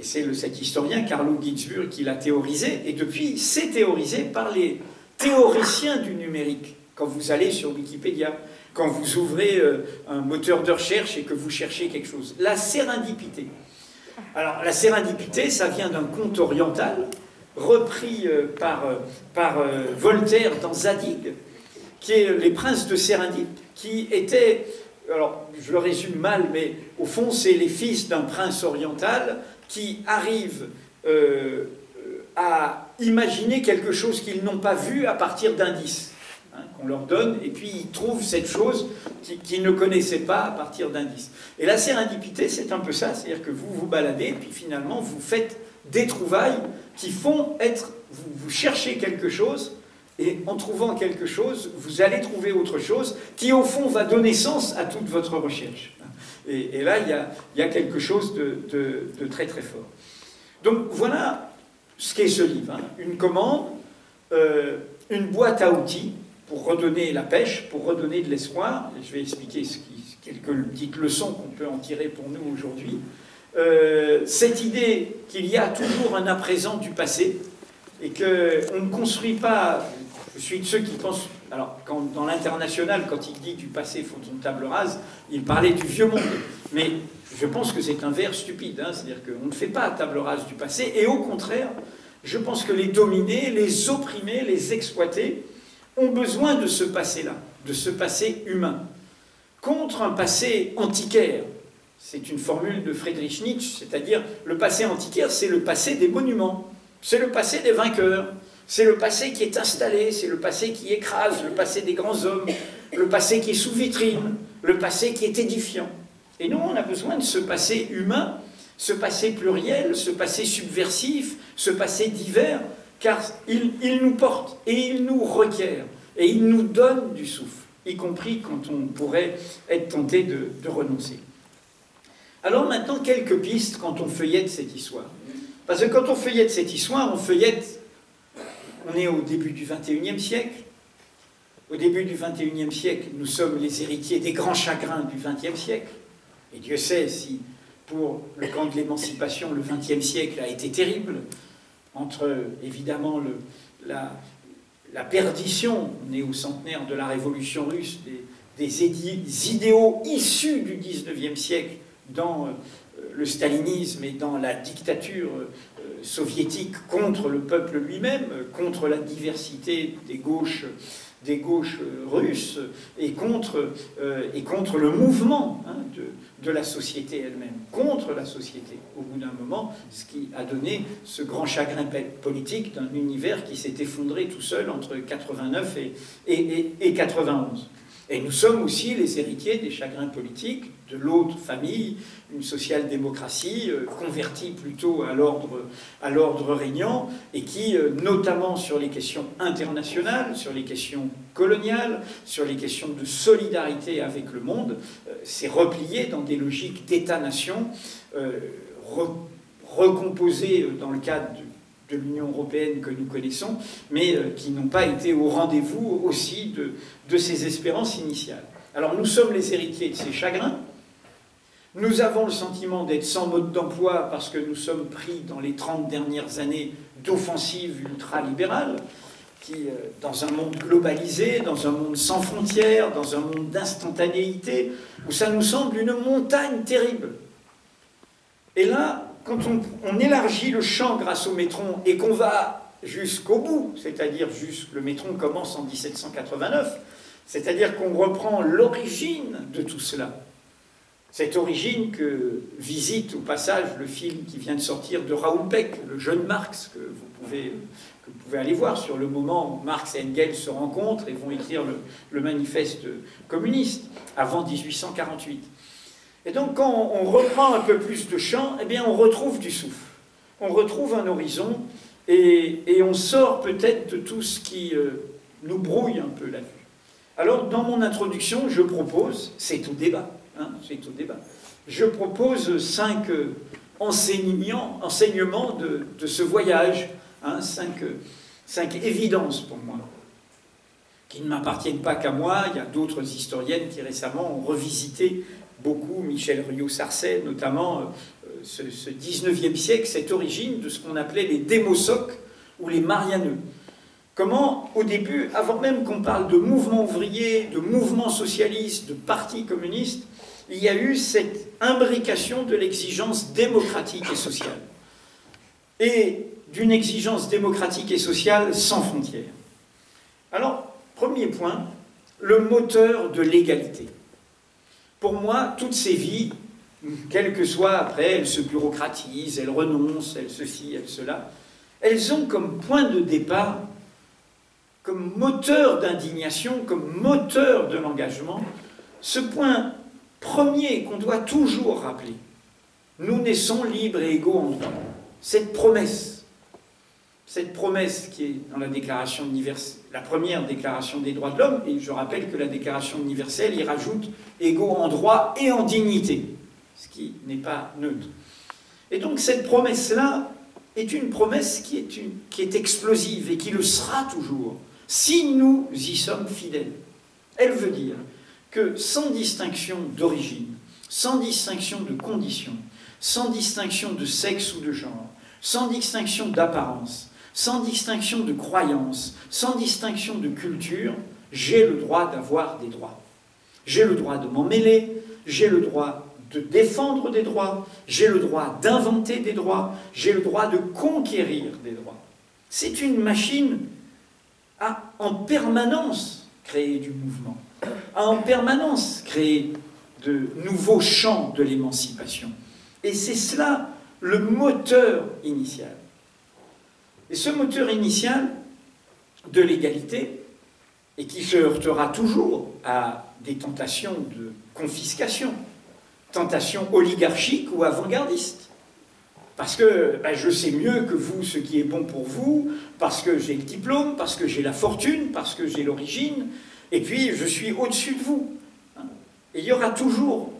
C'est cet historien, Carlo Ginzburg, qui l'a théorisé. Et depuis, c'est théorisé par les théoriciens du numérique. Quand vous allez sur Wikipédia, quand vous ouvrez un moteur de recherche et que vous cherchez quelque chose. La sérendipité. Alors, la sérendipité, ça vient d'un conte oriental, repris par Voltaire dans Zadig, qui est les princes de Sérindipe, qui étaient, alors je le résume mal, mais au fond c'est les fils d'un prince oriental qui arrivent à imaginer quelque chose qu'ils n'ont pas vu à partir d'indices, hein, qu'on leur donne, et puis ils trouvent cette chose qu'ils ne connaissaient pas à partir d'indices. Et la sérendipité, c'est un peu ça, c'est-à-dire que vous vous baladez, et puis finalement vous faites des trouvailles qui font être, vous cherchez quelque chose, et en trouvant quelque chose, vous allez trouver autre chose, qui au fond va donner sens à toute votre recherche. Et là, il y a quelque chose de très très fort. Donc voilà ce qu'est ce livre, hein. Une commande, une boîte à outils pour redonner la pêche, pour redonner de l'espoir. Je vais expliquer quelques petites leçons qu'on peut en tirer pour nous aujourd'hui. Cette idée qu'il y a toujours un à-présent du passé et qu'on ne construit pas... Je suis de ceux qui pensent... Alors, dans l'international, quand il dit du passé, faut une table rase, il parlait du vieux monde. Mais je pense que c'est un vers stupide, hein, c'est-à-dire qu'on ne fait pas table rase du passé, et au contraire, je pense que les dominés, les opprimés, les exploités ont besoin de ce passé-là, de ce passé humain, contre un passé antiquaire. C'est une formule de Friedrich Nietzsche, c'est-à-dire le passé antiquaire, c'est le passé des monuments, c'est le passé des vainqueurs, c'est le passé qui est installé, c'est le passé qui écrase, le passé des grands hommes, le passé qui est sous vitrine, le passé qui est édifiant. Et nous, on a besoin de ce passé humain, ce passé pluriel, ce passé subversif, ce passé divers, car il nous porte et il nous requiert, et il nous donne du souffle, y compris quand on pourrait être tenté de renoncer. Alors maintenant, quelques pistes quand on feuillette cette histoire. Parce que quand on feuillette cette histoire, on est au début du XXIe siècle. Au début du XXIe siècle, nous sommes les héritiers des grands chagrins du XXe siècle. Et Dieu sait si, pour le camp de l'émancipation, le XXe siècle a été terrible, entre, évidemment, la perdition, on est au centenaire de la Révolution russe, des idéaux issus du XIXe siècle dans le stalinisme et dans la dictature soviétique contre le peuple lui-même, contre la diversité des gauches russes et contre le mouvement, hein, de la société elle-même, contre la société, au bout d'un moment, ce qui a donné ce grand chagrin politique d'un univers qui s'est effondré tout seul entre 89 et 91. Et nous sommes aussi les héritiers des chagrins politiques de l'autre famille, une social-démocratie convertie plutôt à l'ordre régnant, et qui, notamment sur les questions internationales, sur les questions coloniales, sur les questions de solidarité avec le monde, s'est repliée dans des logiques d'État-nation recomposées dans le cadre de l'Union européenne que nous connaissons, mais qui n'ont pas été au rendez-vous aussi de ces espérances initiales. Alors nous sommes les héritiers de ces chagrins. Nous avons le sentiment d'être sans mode d'emploi parce que nous sommes pris dans les 30 dernières années d'offensive ultralibérale, qui, dans un monde globalisé, dans un monde sans frontières, dans un monde d'instantanéité, où ça nous semble une montagne terrible. Et là, quand on élargit le champ grâce au métron et qu'on va jusqu'au bout, c'est-à-dire le métron commence en 1789, c'est-à-dire qu'on reprend l'origine de tout cela, cette origine que visite au passage le film qui vient de sortir de Raoul Peck, le jeune Marx, que vous pouvez aller voir sur le moment où Marx et Engels se rencontrent et vont écrire le manifeste communiste, avant 1848. Et donc, quand on reprend un peu plus de champ, eh bien, on retrouve du souffle. On retrouve un horizon et on sort peut-être de tout ce qui nous brouille un peu la vue. Alors, dans mon introduction, je propose, c'est au débat, hein, c'est au débat, je propose 5 enseignements de ce voyage, hein, 5 évidences pour moi, qui ne m'appartiennent pas qu'à moi. Il y a d'autres historiennes qui récemment ont revisité beaucoup, Michel Rioux-Sarcey notamment, ce 19e siècle, cette origine de ce qu'on appelait les démosoques ou les marianeux. Comment, au début, avant même qu'on parle de mouvement ouvrier, de mouvement socialiste, de parti communiste, il y a eu cette imbrication de l'exigence démocratique et sociale. Et d'une exigence démocratique et sociale sans frontières. Alors, premier point, le moteur de l'égalité. Pour moi, toutes ces vies, quelles que soient après, elles se bureaucratisent, elles renoncent, elles ceci, elles cela, elles ont comme point de départ, comme moteur d'indignation, comme moteur de l'engagement, ce point premier qu'on doit toujours rappeler. Nous naissons libres et égaux en droit. Cette promesse qui est dans la Déclaration universelle, la première déclaration des droits de l'homme, et je rappelle que la Déclaration universelle y rajoute égaux en droit et en dignité, ce qui n'est pas neutre. Et donc cette promesse-là est une promesse qui est explosive et qui le sera toujours, si nous y sommes fidèles. Elle veut dire que sans distinction d'origine, sans distinction de condition, sans distinction de sexe ou de genre, sans distinction d'apparence, sans distinction de croyance, sans distinction de culture, j'ai le droit d'avoir des droits. J'ai le droit de m'en mêler, j'ai le droit de défendre des droits, j'ai le droit d'inventer des droits, j'ai le droit de conquérir des droits. C'est une machine à en permanence créer du mouvement, à en permanence créer de nouveaux champs de l'émancipation. Et c'est cela le moteur initial. Et ce moteur initial de l'égalité, et qui se heurtera toujours à des tentations de confiscation, tentations oligarchiques ou avant-gardistes. Parce que je sais mieux que vous ce qui est bon pour vous, parce que j'ai le diplôme, parce que j'ai la fortune, parce que j'ai l'origine, et puis je suis au-dessus de vous. Et il y aura toujours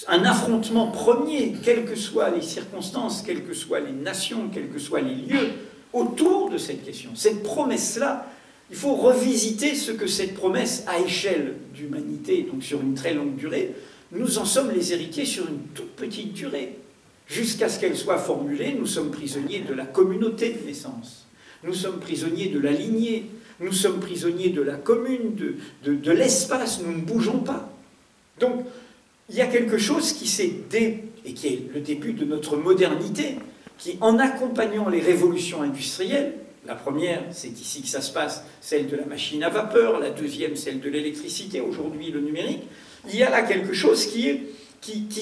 un affrontement premier, quelles que soient les circonstances, quelles que soient les nations, quels que soient les lieux, autour de cette question. Cette promesse-là, il faut revisiter ce que cette promesse à échelle d'humanité, donc sur une très longue durée, nous en sommes les héritiers sur une toute petite durée. Jusqu'à ce qu'elle soit formulée, nous sommes prisonniers de la communauté de naissance. Nous sommes prisonniers de la lignée. Nous sommes prisonniers de la commune, de l'espace. Nous ne bougeons pas. Donc, il y a quelque chose qui et qui est le début de notre modernité, qui, en accompagnant les révolutions industrielles, la première, c'est ici que ça se passe, celle de la machine à vapeur, la deuxième, celle de l'électricité, aujourd'hui le numérique, il y a là quelque chose qui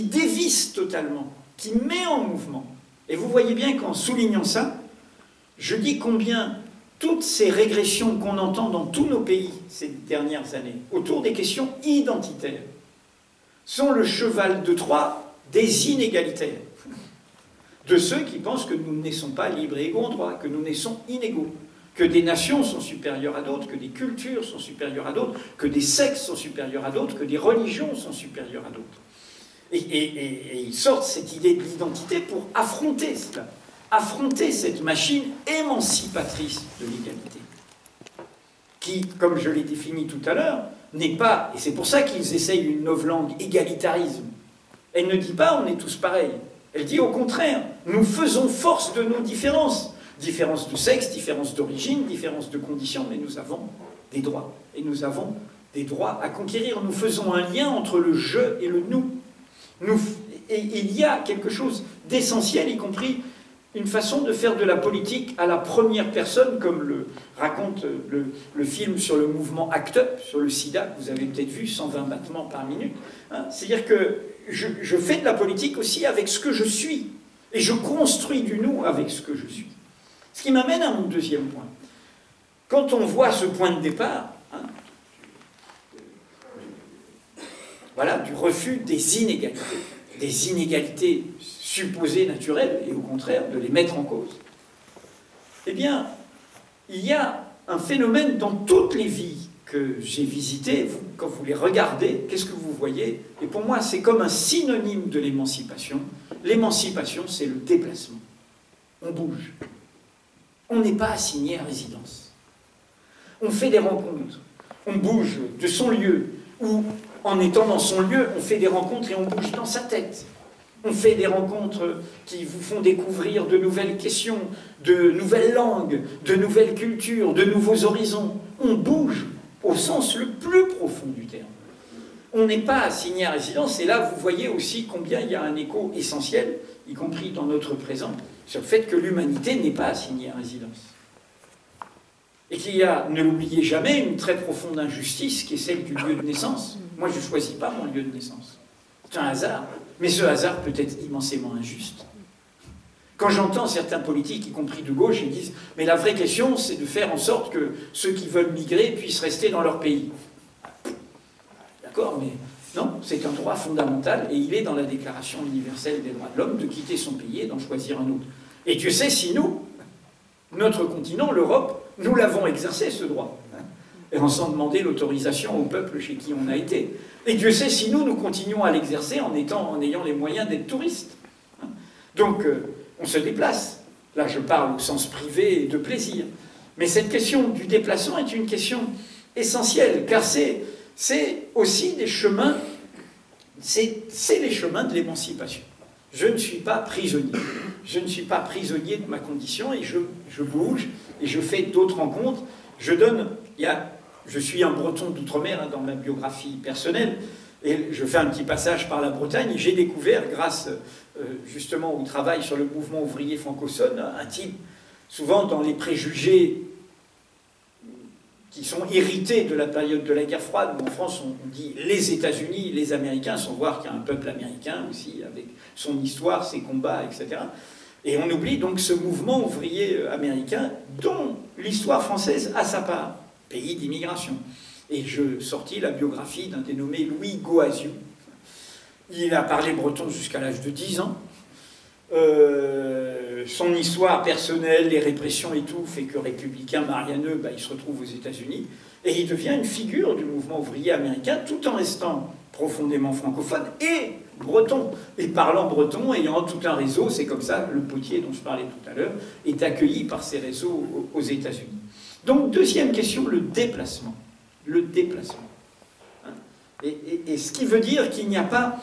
dévisse totalement, qui met en mouvement. Et vous voyez bien qu'en soulignant ça, je dis combien toutes ces régressions qu'on entend dans tous nos pays ces dernières années, autour des questions identitaires, sont le cheval de Troie des inégalitaires, de ceux qui pensent que nous ne naissons pas libres et égaux en droit, que nous naissons inégaux, que des nations sont supérieures à d'autres, que des cultures sont supérieures à d'autres, que des sexes sont supérieurs à d'autres, que des religions sont supérieures à d'autres. Et ils sortent cette idée de l'identité pour affronter cela, affronter cette machine émancipatrice de l'égalité, qui, comme je l'ai défini tout à l'heure, n'est pas, et c'est pour ça qu'ils essayent une novlangue égalitarisme, elle ne dit pas on est tous pareils, elle dit au contraire, nous faisons force de nos différences, différences de sexe, différences d'origine, différences de conditions, mais nous avons des droits, et nous avons des droits à conquérir, nous faisons un lien entre le je et le nous. Et il y a quelque chose d'essentiel, y compris une façon de faire de la politique à la première personne, comme le raconte le film sur le mouvement ACT UP, sur le sida, que vous avez peut-être vu, 120 battements par minute. Hein, c'est-à-dire que je fais de la politique aussi avec ce que je suis, et je construis du nous avec ce que je suis. Ce qui m'amène à mon deuxième point. Quand on voit ce point de départ, hein, voilà, du refus des inégalités supposées naturelles, et au contraire de les mettre en cause, eh bien, il y a un phénomène dans toutes les vies que j'ai visitées. Quand vous les regardez, qu'est-ce que vous voyez? Et pour moi, c'est comme un synonyme de l'émancipation. L'émancipation, c'est le déplacement. On bouge. On n'est pas assigné à résidence. On fait des rencontres. On bouge de son lieu, ou en étant dans son lieu, on fait des rencontres et on bouge dans sa tête. On fait des rencontres qui vous font découvrir de nouvelles questions, de nouvelles langues, de nouvelles cultures, de nouveaux horizons. On bouge au sens le plus profond du terme. On n'est pas assigné à résidence, et là vous voyez aussi combien il y a un écho essentiel, y compris dans notre présent, sur le fait que l'humanité n'est pas assignée à résidence. Et qu'il y a, ne l'oubliez jamais, une très profonde injustice qui est celle du lieu de naissance. Moi, je ne choisis pas mon lieu de naissance. C'est un hasard. Mais ce hasard peut être immensément injuste. Quand j'entends certains politiques, y compris de gauche, ils disent « Mais la vraie question, c'est de faire en sorte que ceux qui veulent migrer puissent rester dans leur pays. » D'accord, mais non, c'est un droit fondamental et il est dans la Déclaration universelle des droits de l'homme de quitter son pays et d'en choisir un autre. Et Dieu sait si nous, notre continent, l'Europe, nous l'avons exercé ce droit. Et en sans demander l'autorisation au peuple chez qui on a été. Et Dieu sait si nous continuons à l'exercer en ayant les moyens d'être touristes. Donc, on se déplace. Là, je parle au sens privé et de plaisir. Mais cette question du déplacement est une question essentielle, car c'est aussi des chemins, c'est les chemins de l'émancipation. Je ne suis pas prisonnier. Je ne suis pas prisonnier de ma condition et je bouge et je fais d'autres rencontres. Je suis un breton d'outre-mer dans ma biographie personnelle et je fais un petit passage par la Bretagne. J'ai découvert, grâce justement au travail sur le mouvement ouvrier francophone, un type, souvent dans les préjugés qui sont hérités de la période de la guerre froide, où en France on dit les États-Unis, les Américains, sans voir qu'il y a un peuple américain aussi, avec son histoire, ses combats, etc. Et on oublie donc ce mouvement ouvrier américain dont l'histoire française a sa part, pays d'immigration. Et je sortis la biographie d'un dénommé Louis Goaziou. Il a parlé breton jusqu'à l'âge de 10 ans. Son histoire personnelle, les répressions et tout, fait que républicain marianeux, il se retrouve aux États-Unis. Et il devient une figure du mouvement ouvrier américain, tout en restant profondément francophone et breton. Et parlant breton, ayant tout un réseau, c'est comme ça, le potier dont je parlais tout à l'heure, est accueilli par ces réseaux aux États-Unis. Donc, deuxième question, le déplacement. Le déplacement. Et ce qui veut dire qu'il n'y a pas...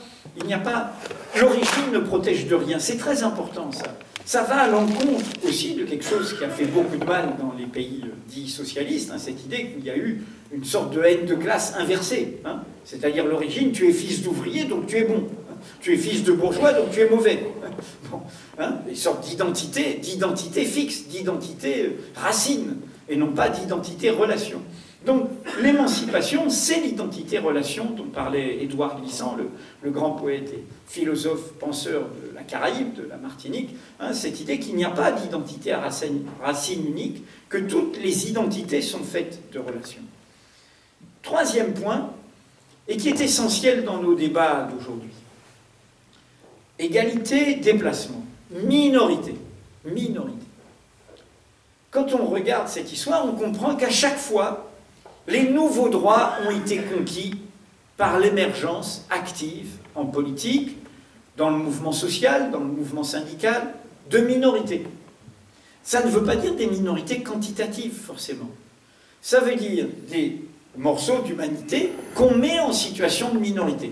L'origine ne protège de rien. C'est très important, ça. Ça va à l'encontre aussi de quelque chose qui a fait beaucoup de mal dans les pays dits socialistes, cette idée qu'il y a eu une sorte de haine de classe inversée. C'est-à-dire l'origine, tu es fils d'ouvrier, donc tu es bon. Tu es fils de bourgeois, donc tu es mauvais. Bon, une sorte d'identité fixe, d'identité racine, et non pas d'identité relation. Donc, l'émancipation, c'est l'identité-relation dont parlait Édouard Glissant, le grand poète et philosophe, penseur de la Caraïbe, de la Martinique, cette idée qu'il n'y a pas d'identité à racine unique, que toutes les identités sont faites de relations. Troisième point, et qui est essentiel dans nos débats d'aujourd'hui. Égalité, déplacement, minorité, minorité. Quand on regarde cette histoire, on comprend qu'à chaque fois, les nouveaux droits ont été conquis par l'émergence active en politique, dans le mouvement social, dans le mouvement syndical, de minorités. Ça ne veut pas dire des minorités quantitatives, forcément. Ça veut dire des morceaux d'humanité qu'on met en situation de minorité.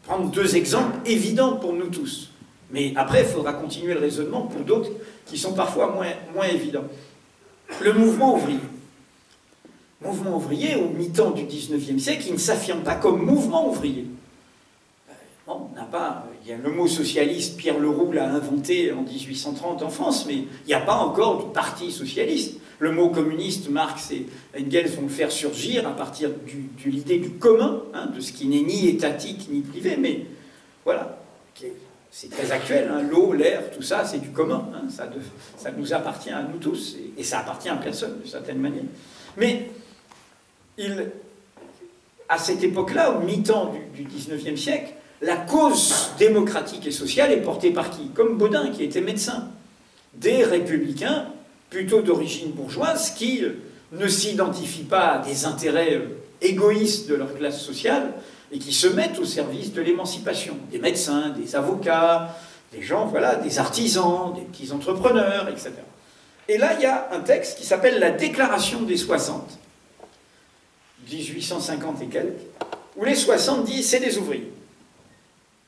Prendre deux exemples évidents pour nous tous. Mais après, il faudra continuer le raisonnement pour d'autres qui sont parfois moins évidents. Le mouvement ouvrier. Mouvement ouvrier, au mi-temps du XIXe siècle, il ne s'affirme pas comme mouvement ouvrier. Bon, on n'a pas... Il y a le mot socialiste, Pierre Leroux l'a inventé en 1830 en France, mais il n'y a pas encore du parti socialiste. Le mot communiste, Marx et Engels vont le faire surgir à partir de l'idée du commun, de ce qui n'est ni étatique ni privé, mais voilà, c'est très actuel, l'eau, l'air, tout ça, c'est du commun, ça nous appartient à nous tous, et ça appartient à personne, d'une certaine manière. Mais à cette époque-là, au mi-temps du XIXe siècle, la cause démocratique et sociale est portée par qui? Comme Baudin, qui était médecin. Des républicains, plutôt d'origine bourgeoise, qui ne s'identifient pas à des intérêts égoïstes de leur classe sociale et qui se mettent au service de l'émancipation. Des médecins, des avocats, des gens, voilà, des artisans, des petits entrepreneurs, etc. Et là, il y a un texte qui s'appelle la Déclaration des 60, 1850 et quelques, où les 60 disent c'est des ouvriers.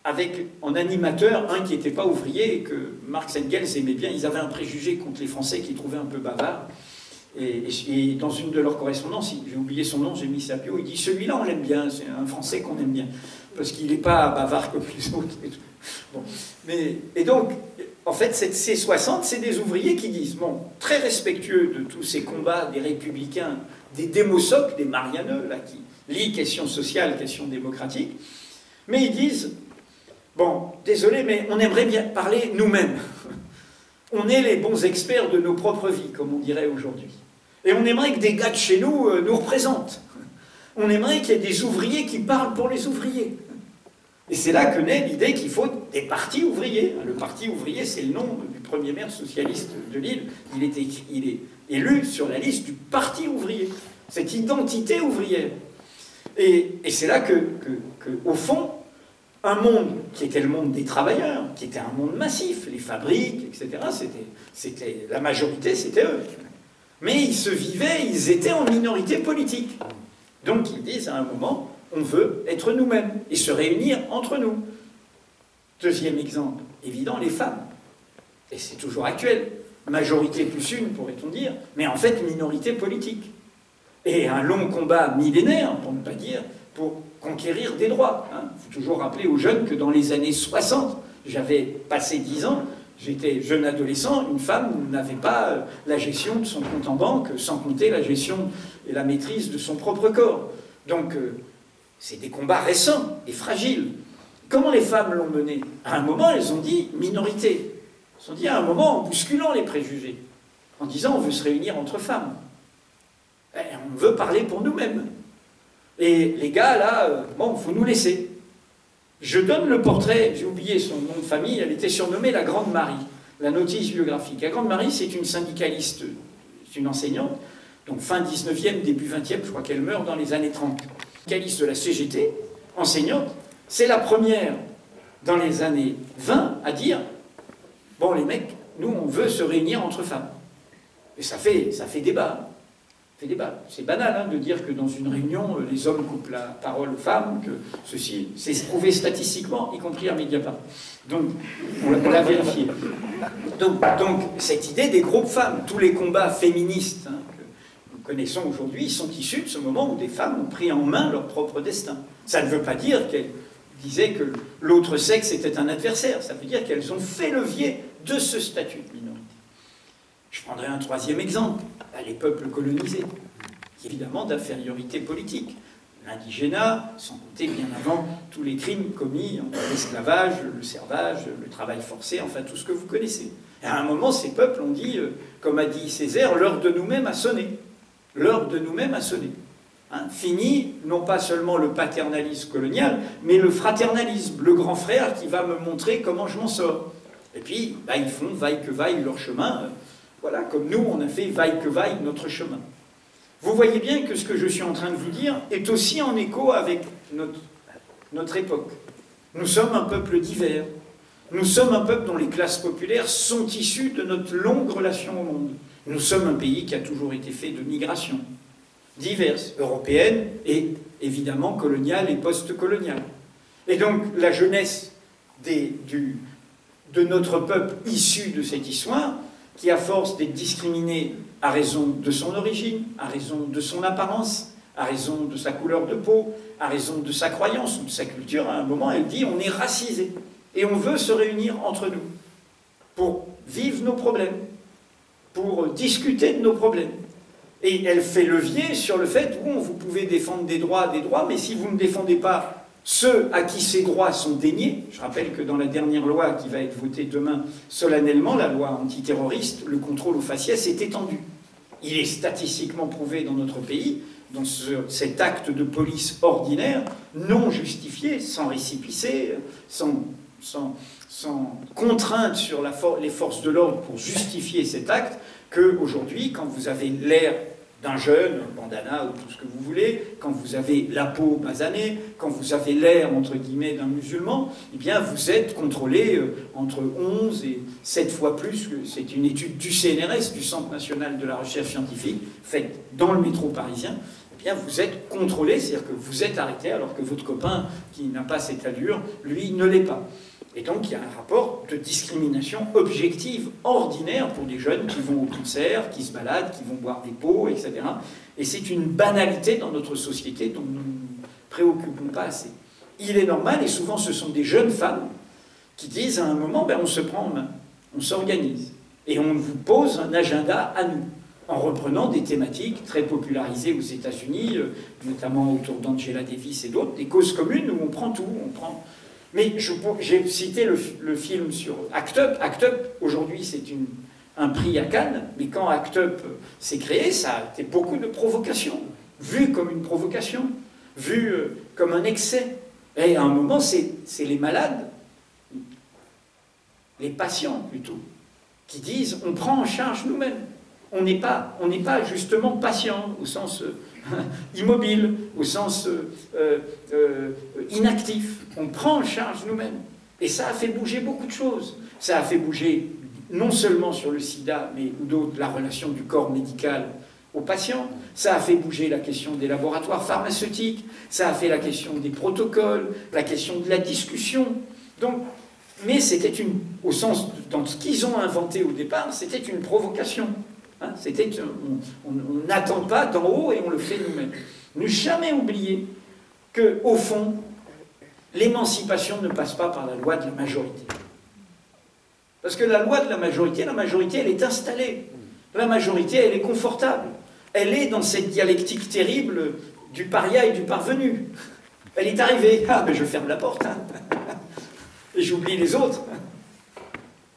Avec en animateur un qui n'était pas ouvrier et que Marx et Engels aimaient bien. Ils avaient un préjugé contre les Français qu'ils trouvaient un peu bavards. Et dans une de leurs correspondances, j'ai oublié son nom, j'ai mis sa bio, il dit celui-là on l'aime bien, c'est un Français qu'on aime bien, parce qu'il n'est pas bavard comme les autres. Bon. Et donc, en fait, ces 60, c'est des ouvriers qui disent, bon, très respectueux de tous ces combats des républicains, des démosoques, des marianeux, là, qui lient question sociale, question démocratique, mais ils disent, bon, désolé, mais on aimerait bien parler nous-mêmes. On est les bons experts de nos propres vies, comme on dirait aujourd'hui. Et on aimerait que des gars de chez nous nous représentent. On aimerait qu'il y ait des ouvriers qui parlent pour les ouvriers. Et c'est là que naît l'idée qu'il faut des partis ouvriers. Le parti ouvrier, c'est le nom du premier maire socialiste de Lille. Il est élu sur la liste du parti ouvrier. Cette identité ouvrière. Et c'est là que, au fond, un monde qui était le monde des travailleurs, qui était un monde massif, les fabriques, etc., la majorité, c'était eux. Mais ils se vivaient, ils étaient en minorité politique. Donc ils disent à un moment, on veut être nous-mêmes et se réunir entre nous. Deuxième exemple, évident, les femmes. Et c'est toujours actuel. Majorité plus une, pourrait-on dire, mais en fait minorité politique. Et un long combat millénaire, pour ne pas dire, pour conquérir des droits. Il faut toujours rappeler aux jeunes que dans les années 60, j'avais passé 10 ans, j'étais jeune adolescent, une femme n'avait pas la gestion de son compte en banque, sans compter la gestion et la maîtrise de son propre corps. Donc, c'est des combats récents et fragiles. Comment les femmes l'ont mené? À un moment, elles ont dit minorité. Elles ont dit à un moment en bousculant les préjugés, en disant on veut se réunir entre femmes. On veut parler pour nous-mêmes. Et les gars, là, bon, il faut nous laisser. Je donne le portrait, j'ai oublié son nom de famille, elle était surnommée la Grande Marie, la notice biographique. La Grande Marie, c'est une syndicaliste, c'est une enseignante, donc fin 19e, début 20e, je crois qu'elle meurt dans les années 30. Syndicaliste de la CGT, enseignante, c'est la première dans les années 20 à dire « Bon, les mecs, nous, on veut se réunir entre femmes. » Et ça fait débat. C'est banal de dire que dans une réunion, les hommes coupent la parole aux femmes, que ceci, c'est prouvé statistiquement, y compris à Mediapart. Donc, on l'a vérifié. Donc, cette idée des groupes femmes, tous les combats féministes que nous connaissons aujourd'hui, sont issus de ce moment où des femmes ont pris en main leur propre destin. Ça ne veut pas dire qu'elles disaient que l'autre sexe était un adversaire, ça veut dire qu'elles ont fait levier de ce statut de minorité. Je prendrai un troisième exemple, les peuples colonisés, qui évidemment d'infériorité politique. L'indigénat, sans compter bien avant tous les crimes commis entre l'esclavage, le servage, le travail forcé, enfin tout ce que vous connaissez. Et à un moment, ces peuples ont dit, comme a dit Césaire, l'heure de nous-mêmes a sonné. L'heure de nous-mêmes a sonné. Fini, non pas seulement le paternalisme colonial, mais le fraternalisme, le grand frère qui va me montrer comment je m'en sors. Et puis, ils font vaille que vaille leur chemin. Voilà, comme nous, on a fait vaille que vaille notre chemin. Vous voyez bien que ce que je suis en train de vous dire est aussi en écho avec notre époque. Nous sommes un peuple divers. Nous sommes un peuple dont les classes populaires sont issues de notre longue relation au monde. Nous sommes un pays qui a toujours été fait de migrations diverses, européennes et évidemment coloniales et post-coloniales. Et donc la jeunesse de notre peuple issu de cette histoire, qui, à force d'être discriminé à raison de son origine, à raison de son apparence, à raison de sa couleur de peau, à raison de sa croyance ou de sa culture, à un moment, elle dit on est racisé. Et on veut se réunir entre nous pour vivre nos problèmes, pour discuter de nos problèmes. Et elle fait levier sur le fait, bon, vous pouvez défendre des droits, mais si vous ne défendez pas ceux à qui ces droits sont déniés, je rappelle que dans la dernière loi qui va être votée demain solennellement, la loi antiterroriste, le contrôle au faciès est étendu. Il est statistiquement prouvé dans notre pays, dans cet acte de police ordinaire, non justifié, sans récépissé, sans contrainte sur les forces de l'ordre pour justifier cet acte, qu'aujourd'hui, quand vous avez l'air d'un jeune, bandana ou tout ce que vous voulez, quand vous avez la peau basanée, quand vous avez l'air, entre guillemets, d'un musulman, eh bien, vous êtes contrôlé entre 11 et 7 fois plus. C'est une étude du CNRS, du Centre National de la Recherche Scientifique, faite dans le métro parisien. Eh bien, vous êtes contrôlé, c'est-à-dire que vous êtes arrêté alors que votre copain, qui n'a pas cette allure, lui, ne l'est pas. Et donc, il y a un rapport de discrimination objective, ordinaire, pour des jeunes qui vont au concert, qui se baladent, qui vont boire des pots, etc. Et c'est une banalité dans notre société dont nous ne nous préoccupons pas assez. Il est normal, et souvent ce sont des jeunes femmes qui disent à un moment, ben, on se prend en main, on s'organise, et on vous pose un agenda à nous, en reprenant des thématiques très popularisées aux États-Unis, notamment autour d'Angela Davis et d'autres, des causes communes où on prend tout, on prend... Mais j'ai cité le film sur Act Up. Act Up, aujourd'hui, c'est un prix à Cannes, mais quand Act Up s'est créé, ça a été beaucoup de provocation, vu comme une provocation, vu comme un excès. Et à un moment, c'est les malades, les patients plutôt, qui disent on prend en charge nous-mêmes. On n'est pas justement patient au sens immobile, au sens inactif. On prend en charge nous-mêmes. Et ça a fait bouger beaucoup de choses. Ça a fait bouger non seulement sur le sida, mais ou d'autres, la relation du corps médical aux patients. Ça a fait bouger la question des laboratoires pharmaceutiques. Ça a fait la question des protocoles, la question de la discussion. Donc, mais c'était au sens, dans ce qu'ils ont inventé au départ, c'était une provocation. Hein, on n'attend pas d'en haut et on le fait nous-mêmes. Ne jamais oublier qu'au fond, l'émancipation ne passe pas par la loi de la majorité. Parce que la loi de la majorité, elle est installée. La majorité, elle est confortable. Elle est dans cette dialectique terrible du paria et du parvenu. Elle est arrivée. Ah, mais je ferme la porte. Hein. Et j'oublie les autres.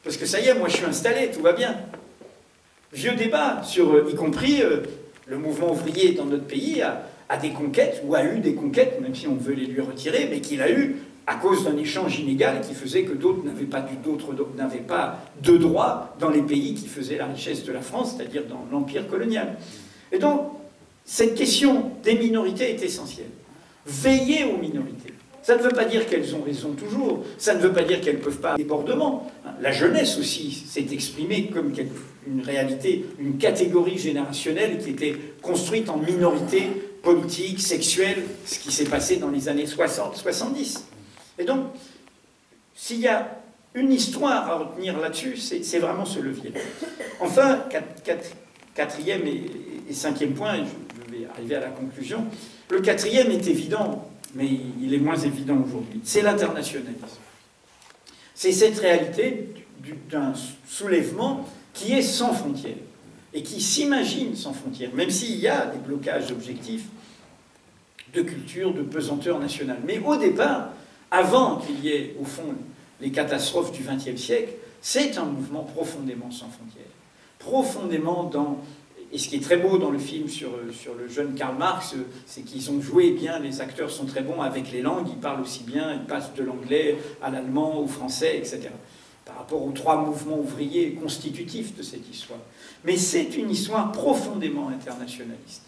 Parce que ça y est, moi je suis installé, tout va bien. Vieux débat sur, y compris, le mouvement ouvrier dans notre pays a des conquêtes, ou a eu des conquêtes, même si on veut les lui retirer, mais qu'il a eu à cause d'un échange inégal qui faisait que d'autres n'avaient pas de droits dans les pays qui faisaient la richesse de la France, c'est-à-dire dans l'Empire colonial. Et donc, cette question des minorités est essentielle. Veiller aux minorités. Ça ne veut pas dire qu'elles ont raison toujours, ça ne veut pas dire qu'elles ne peuvent pas débordement. La jeunesse aussi s'est exprimée comme une réalité, une catégorie générationnelle qui était construite en minorité politique, sexuelle, ce qui s'est passé dans les années 60-70. Et donc, s'il y a une histoire à retenir là-dessus, c'est vraiment ce levier. Enfin, quatrième et cinquième point, et je vais arriver à la conclusion, le quatrième est évident, mais il est moins évident aujourd'hui, c'est l'internationalisme. C'est cette réalité d'un soulèvement qui est sans frontières, et qui s'imagine sans frontières, même s'il y a des blocages objectifs de culture, de pesanteur nationale. Mais au départ, avant qu'il y ait, au fond, les catastrophes du XXe siècle, c'est un mouvement profondément sans frontières. Profondément dans... Et ce qui est très beau dans le film sur le jeune Karl Marx, c'est qu'ils ont joué bien, les acteurs sont très bons avec les langues, ils parlent aussi bien, ils passent de l'anglais à l'allemand, au français, etc. Par rapport aux trois mouvements ouvriers constitutifs de cette histoire. Mais c'est une histoire profondément internationaliste,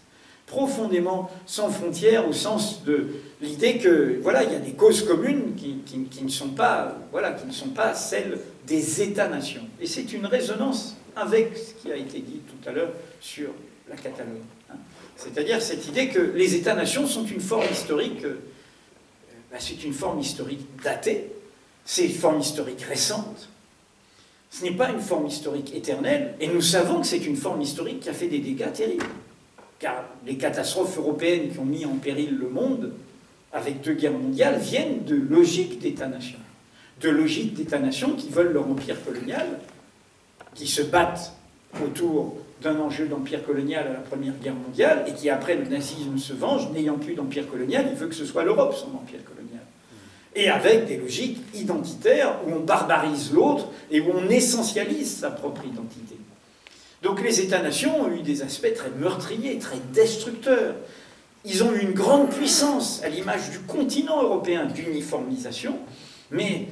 profondément sans frontières, au sens de l'idée que, voilà, il y a des causes communes qui ne sont pas, voilà, qui ne sont pas celles des États-nations. Et c'est une résonance avec ce qui a été dit tout à l'heure sur la Catalogne. Hein. C'est-à-dire cette idée que les États-nations sont une forme historique, c'est une forme historique datée, c'est une forme historique récente, ce n'est pas une forme historique éternelle, et nous savons que c'est une forme historique qui a fait des dégâts terribles. Car les catastrophes européennes qui ont mis en péril le monde, avec 2 guerres mondiales, viennent de logiques d'États-nations. De logiques d'États-nations qui veulent leur empire colonial, qui se battent autour d'un enjeu d'empire colonial à la Première Guerre mondiale, et qui, après, le nazisme se venge, n'ayant plus d'empire colonial, il veut que ce soit l'Europe, son empire colonial. Et avec des logiques identitaires, où on barbarise l'autre, et où on essentialise sa propre identité. Donc les États-nations ont eu des aspects très meurtriers, très destructeurs. Ils ont eu une grande puissance, à l'image du continent européen, d'uniformisation, mais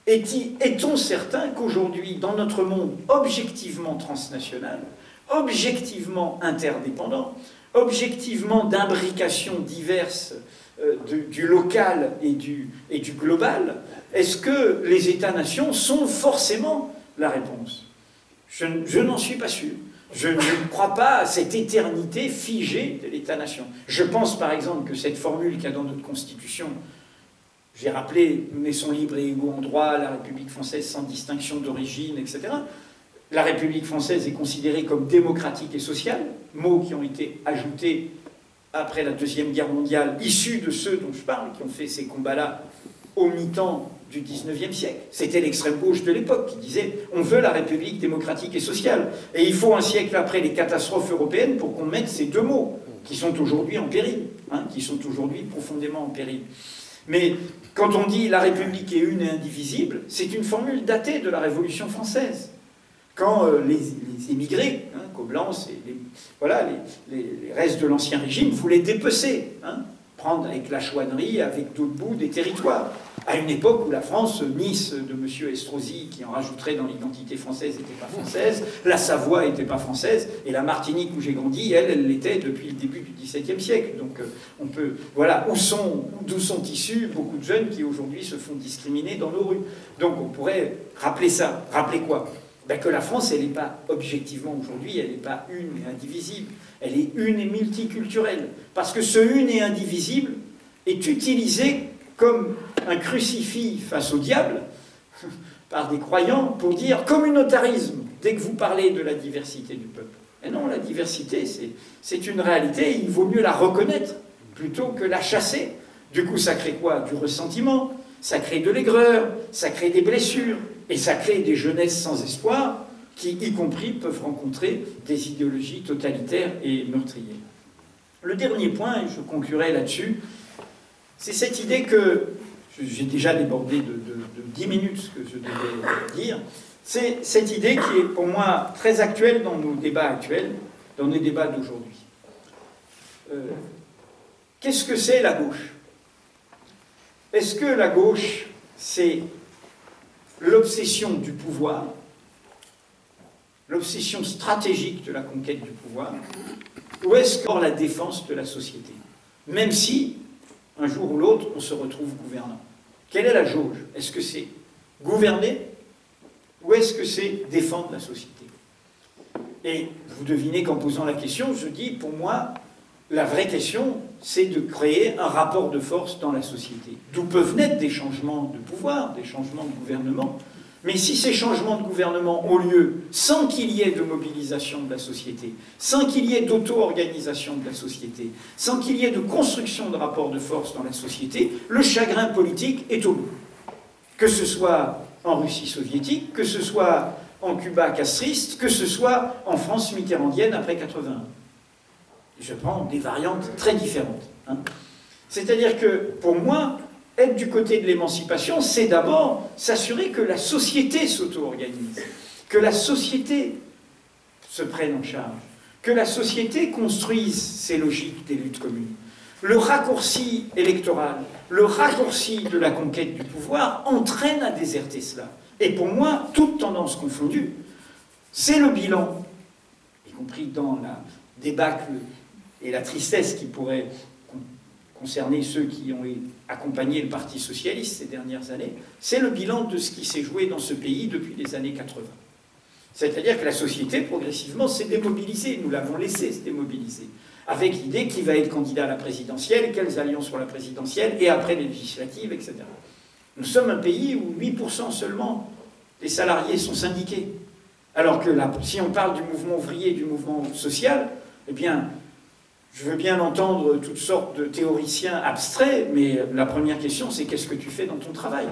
est-on certain qu'aujourd'hui, dans notre monde objectivement transnational, objectivement interdépendant, objectivement d'imbrications diverses du local et du global, est-ce que les États-nations sont forcément la réponse? Je n'en suis pas sûr. Je ne crois pas à cette éternité figée de l'État-nation. Je pense par exemple que cette formule qu'il y a dans notre Constitution, j'ai rappelé, nous naissons libres et égaux en droit, la République française sans distinction d'origine, etc. La République française est considérée comme démocratique et sociale, mots qui ont été ajoutés après la Deuxième Guerre mondiale, issus de ceux dont je parle, qui ont fait ces combats-là au mi-temps du 19e siècle. C'était l'extrême gauche de l'époque qui disait « on veut la République démocratique et sociale ». Et il faut un siècle après les catastrophes européennes pour qu'on mette ces deux mots, qui sont aujourd'hui en péril, hein, qui sont aujourd'hui profondément en péril. Mais quand on dit « la République est une et indivisible », c'est une formule datée de la Révolution française. Quand les émigrés, hein, Coblence et les restes de l'Ancien Régime voulaient dépecer, hein, prendre avec la chouannerie, avec d'autres bouts des territoires. À une époque où la France, Nice de M. Estrosi, qui en rajouterait dans l'identité française, n'était pas française, la Savoie n'était pas française, et la Martinique où j'ai grandi, elle l'était depuis le début du XVIIe siècle. Donc on peut, voilà, d'où sont issus beaucoup de jeunes qui aujourd'hui se font discriminer dans nos rues. Donc on pourrait rappeler ça. Rappeler quoi? Ben que la France, elle n'est pas, objectivement aujourd'hui, elle n'est pas une et indivisible. Elle est une et multiculturelle. Parce que ce une et indivisible est utilisé comme un crucifix face au diable par des croyants pour dire communautarisme dès que vous parlez de la diversité du peuple. Et non, la diversité, c'est une réalité, il vaut mieux la reconnaître plutôt que la chasser. Du coup, ça crée quoi? Du ressentiment, ça crée de l'aigreur, ça crée des blessures, et ça crée des jeunesses sans espoir qui, y compris, peuvent rencontrer des idéologies totalitaires et meurtrières. Le dernier point, et je conclurai là-dessus, c'est cette idée que, j'ai déjà débordé de 10 minutes ce que je devais dire, c'est cette idée qui est pour moi très actuelle dans nos débats actuels, dans les débats d'aujourd'hui. Qu'est-ce que c'est la gauche? Est-ce que la gauche, c'est l'obsession du pouvoir, l'obsession stratégique de la conquête du pouvoir, ou est-ce que la défense de la société? Même si, un jour ou l'autre, on se retrouve gouvernant. Quelle est la jauge? Est-ce que c'est gouverner, ou est-ce que c'est défendre la société? Et vous devinez qu'en posant la question, je dis, pour moi, la vraie question, c'est de créer un rapport de force dans la société. D'où peuvent naître des changements de pouvoir, des changements de gouvernement. Mais si ces changements de gouvernement ont lieu sans qu'il y ait de mobilisation de la société, sans qu'il y ait d'auto-organisation de la société, sans qu'il y ait de construction de rapports de force dans la société, le chagrin politique est au bout. Que ce soit en Russie soviétique, que ce soit en Cuba castriste, que ce soit en France mitterrandienne après 81. Je prends des variantes très différentes. Hein. C'est-à-dire que, pour moi, être du côté de l'émancipation, c'est d'abord s'assurer que la société s'auto-organise, que la société se prenne en charge, que la société construise ses logiques des luttes communes. Le raccourci électoral, le raccourci de la conquête du pouvoir entraîne à déserter cela. Et pour moi, toute tendance confondue, c'est le bilan, y compris dans la débâcle et la tristesse qui pourrait concerner ceux qui ont accompagné le Parti socialiste ces dernières années, c'est le bilan de ce qui s'est joué dans ce pays depuis les années 80. C'est-à-dire que la société, progressivement, s'est démobilisée. Nous l'avons laissé se démobiliser. Avec l'idée qui va être candidat à la présidentielle, quelles alliances pour la présidentielle, et après les législatives, etc. Nous sommes un pays où 8% seulement des salariés sont syndiqués. Alors que là, si on parle du mouvement ouvrier et du mouvement social, eh bien, je veux bien entendre toutes sortes de théoriciens abstraits, mais la première question, c'est qu'est-ce que tu fais dans ton travail?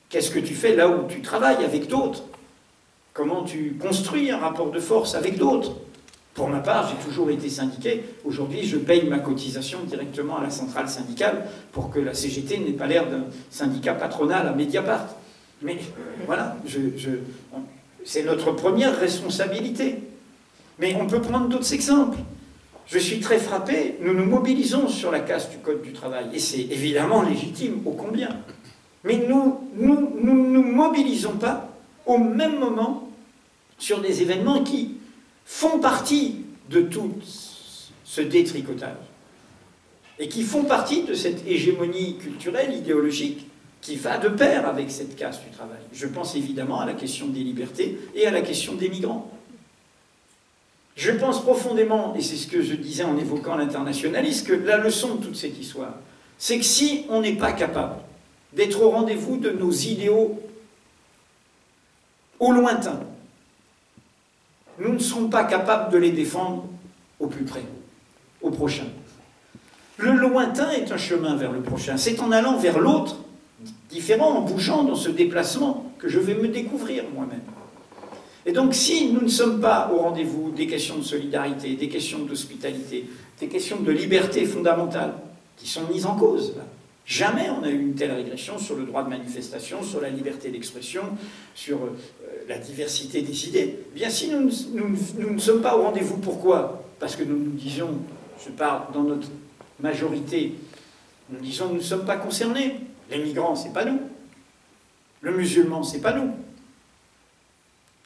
Qu'est-ce que tu fais là où tu travailles avec d'autres? Comment tu construis un rapport de force avec d'autres? Pour ma part, j'ai toujours été syndiqué. Aujourd'hui, je paye ma cotisation directement à la centrale syndicale pour que la CGT n'ait pas l'air d'un syndicat patronal à Mediapart. Mais voilà, c'est notre première responsabilité. Mais on peut prendre d'autres exemples. Je suis très frappé, nous nous mobilisons sur la casse du Code du travail, et c'est évidemment légitime, ô combien. Mais nous nous mobilisons pas au même moment sur des événements qui font partie de tout ce détricotage, et qui font partie de cette hégémonie culturelle, idéologique, qui va de pair avec cette casse du travail. Je pense évidemment à la question des libertés et à la question des migrants. Je pense profondément, et c'est ce que je disais en évoquant l'internationalisme, que la leçon de toute cette histoire, c'est que si on n'est pas capable d'être au rendez-vous de nos idéaux au lointain, nous ne serons pas capables de les défendre au plus près, au prochain. Le lointain est un chemin vers le prochain. C'est en allant vers l'autre, différent en bougeant dans ce déplacement que je vais me découvrir moi-même. Et donc, si nous ne sommes pas au rendez-vous des questions de solidarité, des questions d'hospitalité, des questions de liberté fondamentale, qui sont mises en cause, là, jamais on a eu une telle régression sur le droit de manifestation, sur la liberté d'expression, sur la diversité des idées. Eh bien, si nous ne sommes pas au rendez-vous, pourquoi? Parce que nous disons, je parle dans notre majorité, nous disons nous ne sommes pas concernés. Les migrants, c'est pas nous. Le musulman, c'est pas nous.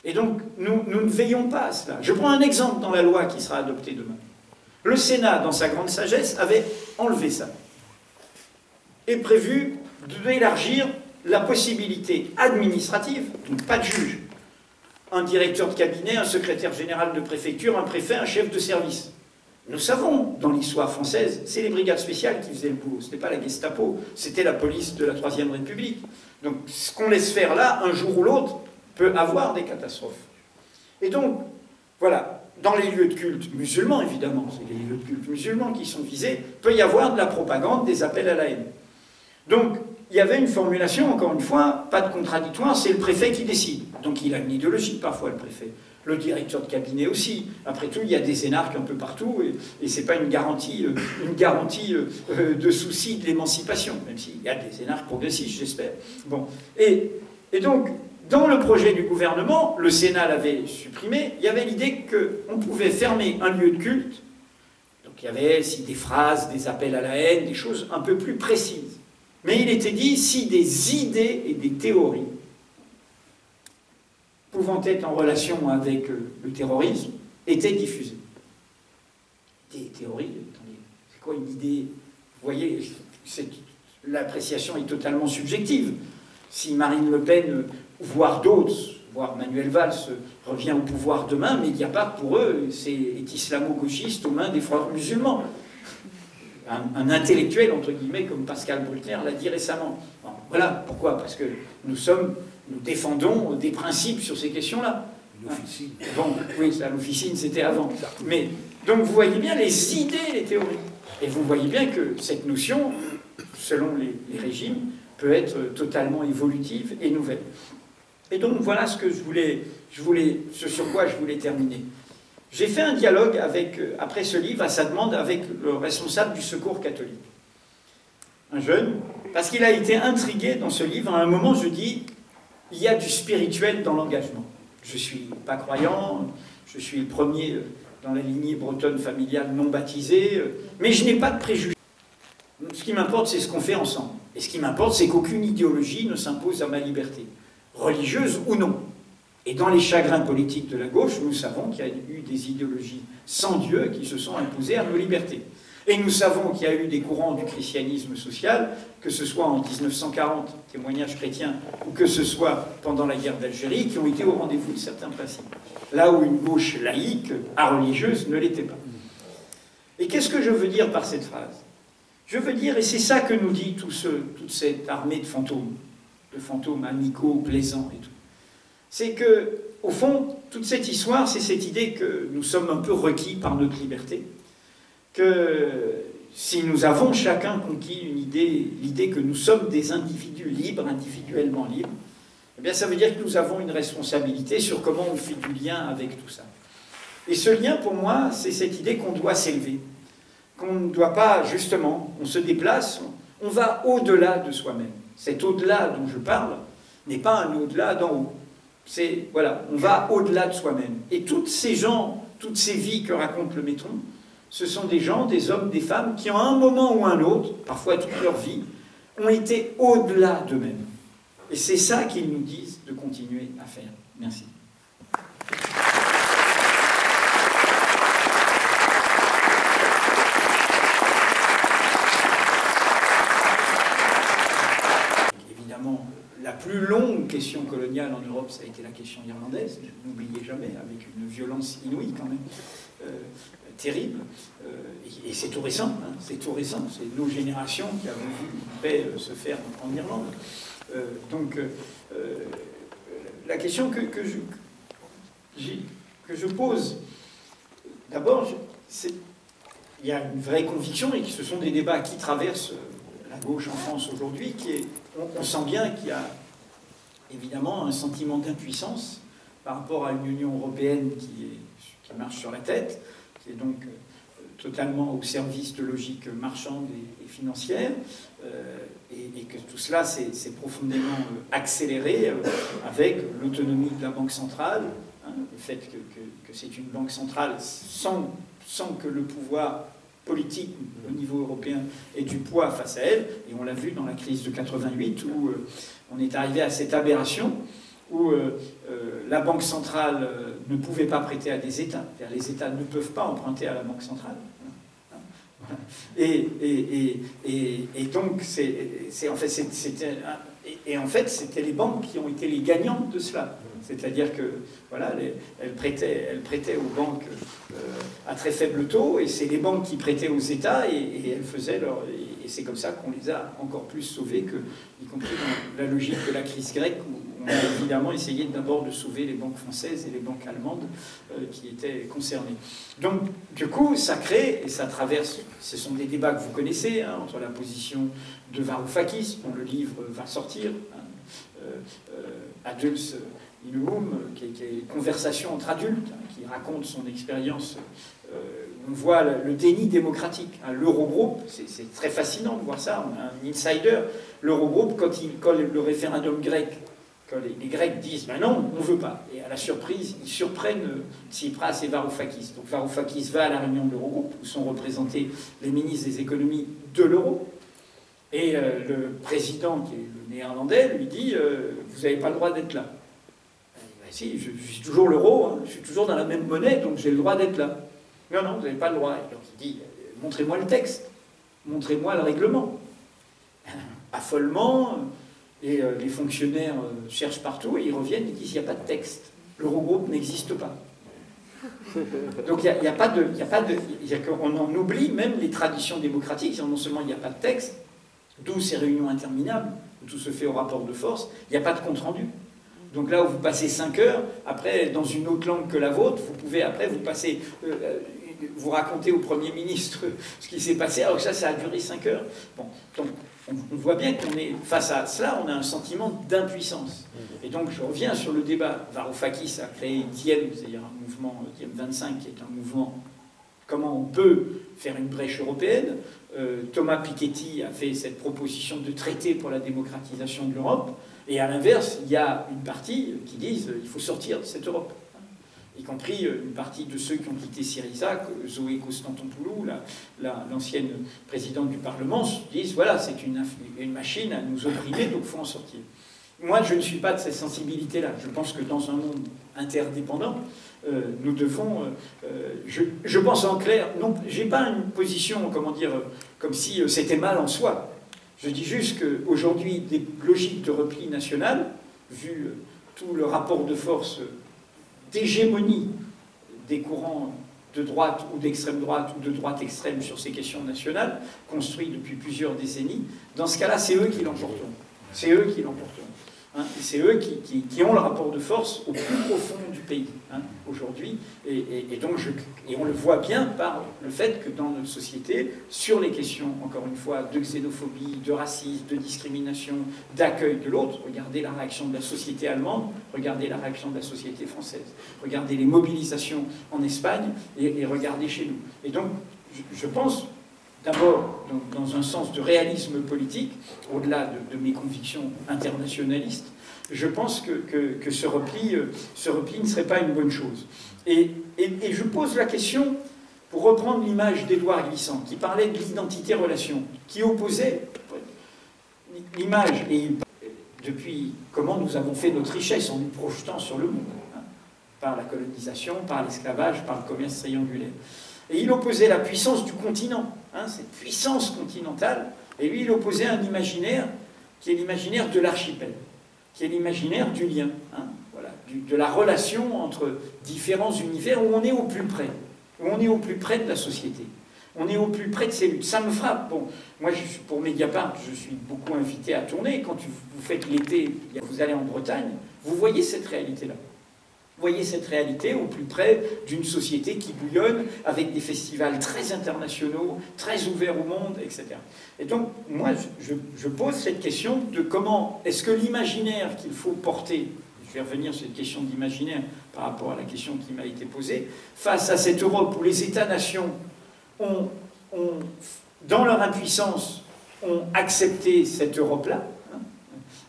Et donc, nous ne veillons pas à cela. Je prends un exemple dans la loi qui sera adoptée demain. Le Sénat, dans sa grande sagesse, avait enlevé ça. Et prévu d'élargir la possibilité administrative, donc pas de juge, un directeur de cabinet, un secrétaire général de préfecture, un préfet, un chef de service. Nous savons, dans l'histoire française, c'est les brigades spéciales qui faisaient le boulot, ce n'était pas la Gestapo, c'était la police de la Troisième République. Donc ce qu'on laisse faire là, un jour ou l'autre, peut avoir des catastrophes. Et donc, voilà, dans les lieux de culte musulmans, évidemment, c'est les lieux de culte musulmans qui sont visés, peut y avoir de la propagande, des appels à la haine. Donc, il y avait une formulation, encore une fois, pas de contradictoire, c'est le préfet qui décide. Donc il a une idéologie parfois, le préfet. Le directeur de cabinet aussi. Après tout, il y a des énarques un peu partout, et ce n'est pas une garantie de souci de l'émancipation, même s'il y a des énarques progressistes, j'espère. Bon. Et donc, dans le projet du gouvernement, le Sénat l'avait supprimé, il y avait l'idée qu'on pouvait fermer un lieu de culte. Donc il y avait aussi des phrases, des appels à la haine, des choses un peu plus précises. Mais il était dit si des idées et des théories pouvant être en relation avec le terrorisme étaient diffusées. Des théories, attendez, c'est quoi une idée? Vous voyez, l'appréciation est totalement subjective. Si Marine Le Pen, voire d'autres, voire Manuel Valls, revient au pouvoir demain, Mediapart, pour eux, est islamo-gauchiste aux mains des frères musulmans. Un intellectuel, entre guillemets, comme Pascal Bruckner l'a dit récemment. Bon, voilà, pourquoi? Parce que nous défendons des principes sur ces questions-là. L'officine. Bon, oui, l'officine, c'était avant. Mais, donc vous voyez bien les idées, les théories. Et vous voyez bien que cette notion, selon les régimes, peut être totalement évolutive et nouvelle. Et donc voilà ce que ce sur quoi je voulais terminer. J'ai fait un dialogue après ce livre, à sa demande, avec le responsable du Secours catholique. Un jeune, parce qu'il a été intrigué dans ce livre. À un moment, je dis, il y a du spirituel dans l'engagement. Je ne suis pas croyant, je suis le premier dans la lignée bretonne familiale non baptisée, mais je n'ai pas de préjugés. Ce qui m'importe, c'est ce qu'on fait ensemble. Et ce qui m'importe, c'est qu'aucune idéologie ne s'impose à ma liberté, religieuse ou non. Et dans les chagrins politiques de la gauche, nous savons qu'il y a eu des idéologies sans Dieu qui se sont imposées à nos libertés. Et nous savons qu'il y a eu des courants du christianisme social, que ce soit en 1940, témoignage chrétien, ou que ce soit pendant la guerre d'Algérie, qui ont été au rendez-vous de certains principes. Là où une gauche laïque, religieuse, ne l'était pas. Et qu'est-ce que je veux dire par cette phrase? Je veux dire, et c'est ça que nous dit toute cette armée de fantômes amicaux, plaisants et tout, c'est que, au fond, toute cette histoire, c'est cette idée que nous sommes un peu requis par notre liberté, que si nous avons chacun conquis l'idée que nous sommes des individus libres, individuellement libres, eh bien ça veut dire que nous avons une responsabilité sur comment on fait du lien avec tout ça. Et ce lien, pour moi, c'est cette idée qu'on doit s'élever, qu'on ne doit pas, justement, on se déplace, on va au-delà de soi-même. Cet au-delà dont je parle n'est pas un au-delà d'en haut. C'est, voilà, on va au-delà de soi-même. Et toutes ces gens, toutes ces vies que raconte le Métron, ce sont des gens, des hommes, des femmes qui, à un moment ou un autre, parfois toute leur vie, ont été au-delà d'eux-mêmes. Et c'est ça qu'ils nous disent de continuer à faire. Merci. Évidemment, la plus longue question coloniale en Europe, ça a été la question irlandaise, n'oubliez jamais, avec une violence inouïe quand même, terrible, et c'est tout récent, hein, c'est tout récent, c'est nos générations qui avons vu une paix se faire en Irlande. Donc, la question que je pose, d'abord, il y a une vraie conviction, et que ce sont des débats qui traversent la gauche en France aujourd'hui, on sent bien qu'il y a évidemment un sentiment d'impuissance par rapport à une Union européenne qui marche sur la tête, qui est donc totalement au service de logiques marchandes et financières, et que tout cela s'est profondément accéléré avec l'autonomie de la Banque centrale, hein, le fait que c'est une banque centrale sans que le pouvoir politique au niveau européen ait du poids face à elle, et on l'a vu dans la crise de 88 où on est arrivé à cette aberration où la Banque centrale ne pouvait pas prêter à des États. Les États ne peuvent pas emprunter à la Banque centrale. Et donc, en fait, c'était les banques qui ont été les gagnantes de cela. C'est-à-dire que, voilà, elles prêtaient aux banques à très faible taux, et c'est les banques qui prêtaient aux États, et elles faisaient leur... Et c'est comme ça qu'on les a encore plus sauvés, y compris dans la logique de la crise grecque, où on a évidemment essayé d'abord de sauver les banques françaises et les banques allemandes qui étaient concernées. Donc, du coup, ça crée, et ça traverse, ce sont des débats que vous connaissez, hein, entre la position de Varoufakis, dont le livre va sortir, hein, Adults in a Room, qui est Conversation entre adultes, hein, qui raconte son expérience. On voit le déni démocratique. Hein, l'Eurogroupe, c'est très fascinant de voir ça, on a un insider. L'Eurogroupe, quand le référendum grec, quand les Grecs disent ben non, on ne veut pas. Et à la surprise, ils surprennent Tsipras et Varoufakis. Donc Varoufakis va à la réunion de l'Eurogroupe, où sont représentés les ministres des économies de l'euro. Et le président, qui est le néerlandais, lui dit vous n'avez pas le droit d'être là. Ben, si, je suis toujours l'euro, hein, je suis toujours dans la même monnaie, donc j'ai le droit d'être là. Non, non, vous n'avez pas le droit. Et donc il dit montrez-moi le texte, montrez-moi le règlement. Affolement. Et les fonctionnaires cherchent partout et ils reviennent et disent il n'y a pas de texte. L'Eurogroupe n'existe pas. Donc il n'y a pas de... on en oublie même les traditions démocratiques. Non seulement il n'y a pas de texte, d'où ces réunions interminables, où tout se fait au rapport de force, il n'y a pas de compte-rendu. Donc là où vous passez 5 heures, après, dans une autre langue que la vôtre, vous pouvez après vous passer... vous raconter au Premier ministre ce qui s'est passé, alors que ça a duré 5 heures. Bon, donc on voit bien qu'on est face à cela, on a un sentiment d'impuissance. Et donc je reviens sur le débat. Varoufakis a créé Diem, c'est-à-dire un mouvement Diem 25, qui est un mouvement comment on peut faire une brèche européenne. Thomas Piketty a fait cette proposition de traité pour la démocratisation de l'Europe. Et à l'inverse, il y a une partie qui disent il faut sortir de cette Europe. Y compris une partie de ceux qui ont quitté Syriza, Zoé Constantopoulou, l'ancienne présidente du Parlement, disent voilà, c'est une machine à nous opprimer, donc il faut en sortir. Moi, je ne suis pas de cette sensibilité-là. Je pense que dans un monde interdépendant, nous devons... je pense en clair... Non, je n'ai pas une position, comment dire, comme si c'était mal en soi. Je dis juste qu'aujourd'hui, des logiques de repli national, vu tout le rapport de force d'hégémonie des courants de droite ou d'extrême droite ou de droite extrême sur ces questions nationales, construits depuis plusieurs décennies, dans ce cas-là, c'est eux qui l'emporteront. C'est eux qui l'emporteront. Hein, c'est eux qui ont le rapport de force au plus profond du pays, hein, aujourd'hui. Et donc, on le voit bien par le fait que dans notre société, sur les questions, encore une fois, de xénophobie, de racisme, de discrimination, d'accueil de l'autre, regardez la réaction de la société allemande, regardez la réaction de la société française, regardez les mobilisations en Espagne et regardez chez nous. Et donc, je pense... D'abord, dans un sens de réalisme politique, au-delà de mes convictions internationalistes, je pense que ce repli ne serait pas une bonne chose. Et je pose la question, pour reprendre l'image d'Édouard Glissant, qui parlait de l'identité-relation, qui opposait l'image, et depuis comment nous avons fait notre richesse en nous projetant sur le monde, hein, par la colonisation, par l'esclavage, par le commerce triangulaire. Et il opposait la puissance du continent, hein, cette puissance continentale, et lui il opposait un imaginaire qui est l'imaginaire de l'archipel, qui est l'imaginaire du lien, hein, voilà, de la relation entre différents univers où on est au plus près, où on est au plus près de la société, on est au plus près de ces luttes. Ça me frappe. Bon, moi pour Mediapart, je suis beaucoup invité à tourner. Quand vous faites l'été, vous allez en Bretagne, vous voyez cette réalité-là. Voyez cette réalité au plus près d'une société qui bouillonne, avec des festivals très internationaux, très ouverts au monde, etc. Et donc, moi, je pose cette question de comment est-ce que l'imaginaire qu'il faut porter, je vais revenir sur cette question d'imaginaire par rapport à la question qui m'a été posée, face à cette Europe où les États-nations ont, dans leur impuissance, ont accepté cette Europe-là,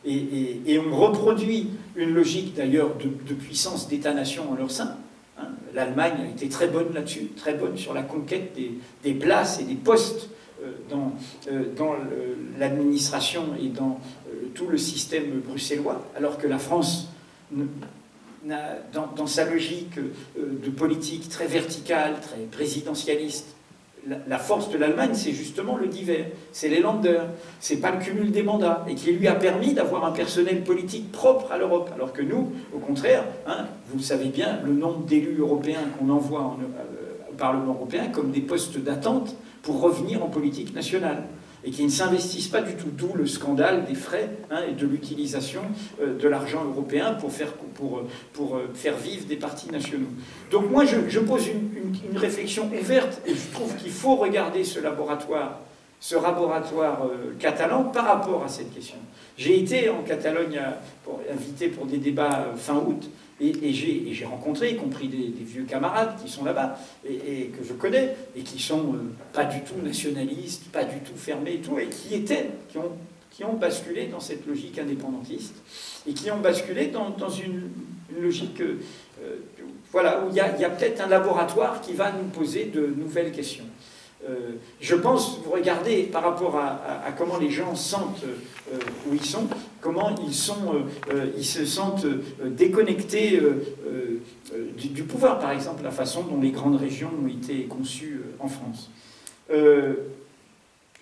et on reproduit une logique d'ailleurs de puissance d'État-nation en leur sein. L'Allemagne a été très bonne là-dessus, très bonne sur la conquête des places et des postes dans l'administration et dans tout le système bruxellois, alors que la France, dans sa logique de politique très verticale, très présidentialiste, la force de l'Allemagne, c'est justement le divers, c'est les Länder, c'est pas le cumul des mandats, et qui lui a permis d'avoir un personnel politique propre à l'Europe. Alors que nous, au contraire, vous le savez bien, le nombre d'élus européens qu'on envoie au Parlement européen comme des postes d'attente pour revenir en politique nationale, et qui ne s'investissent pas du tout, d'où le scandale des frais et de l'utilisation de l'argent européen pour faire vivre des partis nationaux. Donc moi, je pose une réflexion ouverte, et je trouve qu'il faut regarder ce laboratoire catalan par rapport à cette question. J'ai été en Catalogne invité pour des débats fin août, et j'ai rencontré, y compris des vieux camarades qui sont là-bas, et que je connais, et qui sont pas du tout nationalistes, pas du tout fermés, et tout, et qui ont basculé dans cette logique indépendantiste, et qui ont basculé dans une logique voilà, où il y a peut-être un laboratoire qui va nous poser de nouvelles questions. Je pense, vous regardez par rapport à comment les gens sentent où ils sont, comment ils se sentent déconnectés du pouvoir, par exemple, la façon dont les grandes régions ont été conçues en France.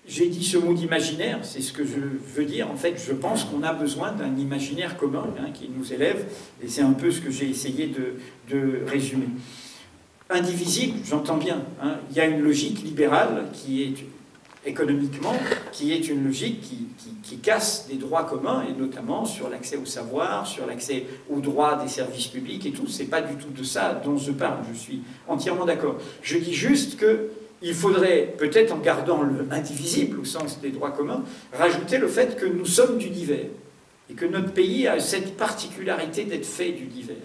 J'ai dit ce mot d'imaginaire, c'est ce que je veux dire. En fait, je pense qu'on a besoin d'un imaginaire commun qui nous élève, et c'est un peu ce que j'ai essayé de résumer. Indivisible, j'entends bien. Il y a une logique libérale qui est, économiquement, qui est une logique qui casse des droits communs, et notamment sur l'accès au savoir, sur l'accès aux droits des services publics et tout. C'est pas du tout de ça dont je parle, je suis entièrement d'accord. Je dis juste qu'il faudrait, peut-être en gardant le indivisible au sens des droits communs, rajouter le fait que nous sommes du divers, et que notre pays a cette particularité d'être fait du divers.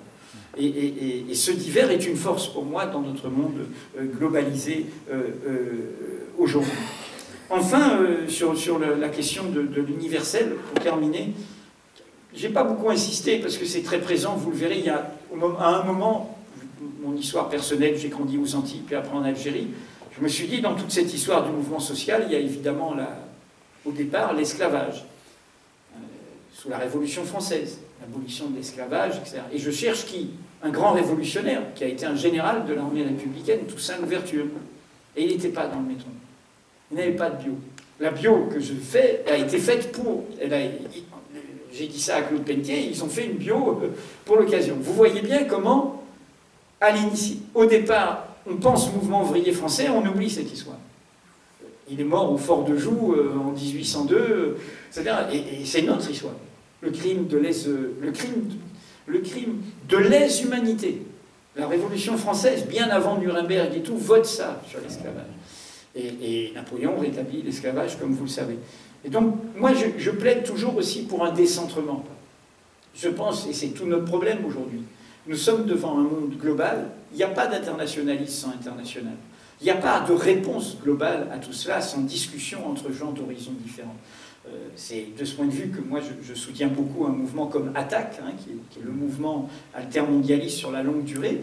Et ce divers est une force pour moi dans notre monde globalisé aujourd'hui. Enfin, sur la question de l'universel, pour terminer, j'ai pas beaucoup insisté parce que c'est très présent, vous le verrez, à un moment, mon histoire personnelle, j'ai grandi aux Antilles, puis après en Algérie, je me suis dit, dans toute cette histoire du mouvement social, il y a évidemment, au départ, l'esclavage, sous la Révolution française, l'abolition de l'esclavage, etc. Et je cherche qui? Un grand révolutionnaire, qui a été un général de l'armée républicaine, Toussaint Louverture. Et il n'était pas dans le métro. Il n'avait pas de bio. La bio que je fais a été faite pour... J'ai dit ça à Claude Pelletier, ils ont fait une bio pour l'occasion. Vous voyez bien comment, au départ, on pense mouvement ouvrier français, on oublie cette histoire. Il est mort au fort de Joux en 1802, etc. Et c'est notre histoire. Le crime de lèse-humanité. La Révolution française, bien avant Nuremberg et tout, vote ça sur l'esclavage. Et Napoléon rétablit l'esclavage, comme vous le savez. Et donc, moi, je plaide toujours aussi pour un décentrement. Je pense, et c'est tout notre problème aujourd'hui, nous sommes devant un monde global, il n'y a pas d'internationalisme sans international. Il n'y a pas de réponse globale à tout cela sans discussion entre gens d'horizons différents. C'est de ce point de vue que moi je soutiens beaucoup un mouvement comme ATTAC, qui est le mouvement altermondialiste sur la longue durée.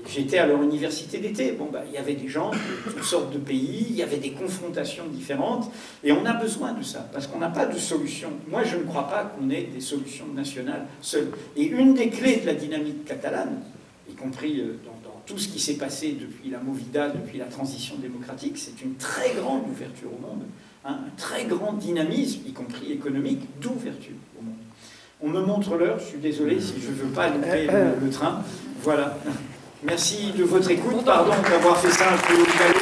J'étais à leur université d'été, il y avait des gens de toutes sortes de pays, il y avait des confrontations différentes, et on a besoin de ça, parce qu'on n'a pas de solution. Moi je ne crois pas qu'on ait des solutions nationales seules. Et une des clés de la dynamique catalane, y compris dans tout ce qui s'est passé depuis la Movida, depuis la transition démocratique, c'est une très grande ouverture au monde, un très grand dynamisme, y compris économique, d'ouverture au monde. On me montre l'heure, je suis désolé si je ne veux pas louper le train. Voilà. Merci de votre écoute, pardon d'avoir fait ça un peu au galop.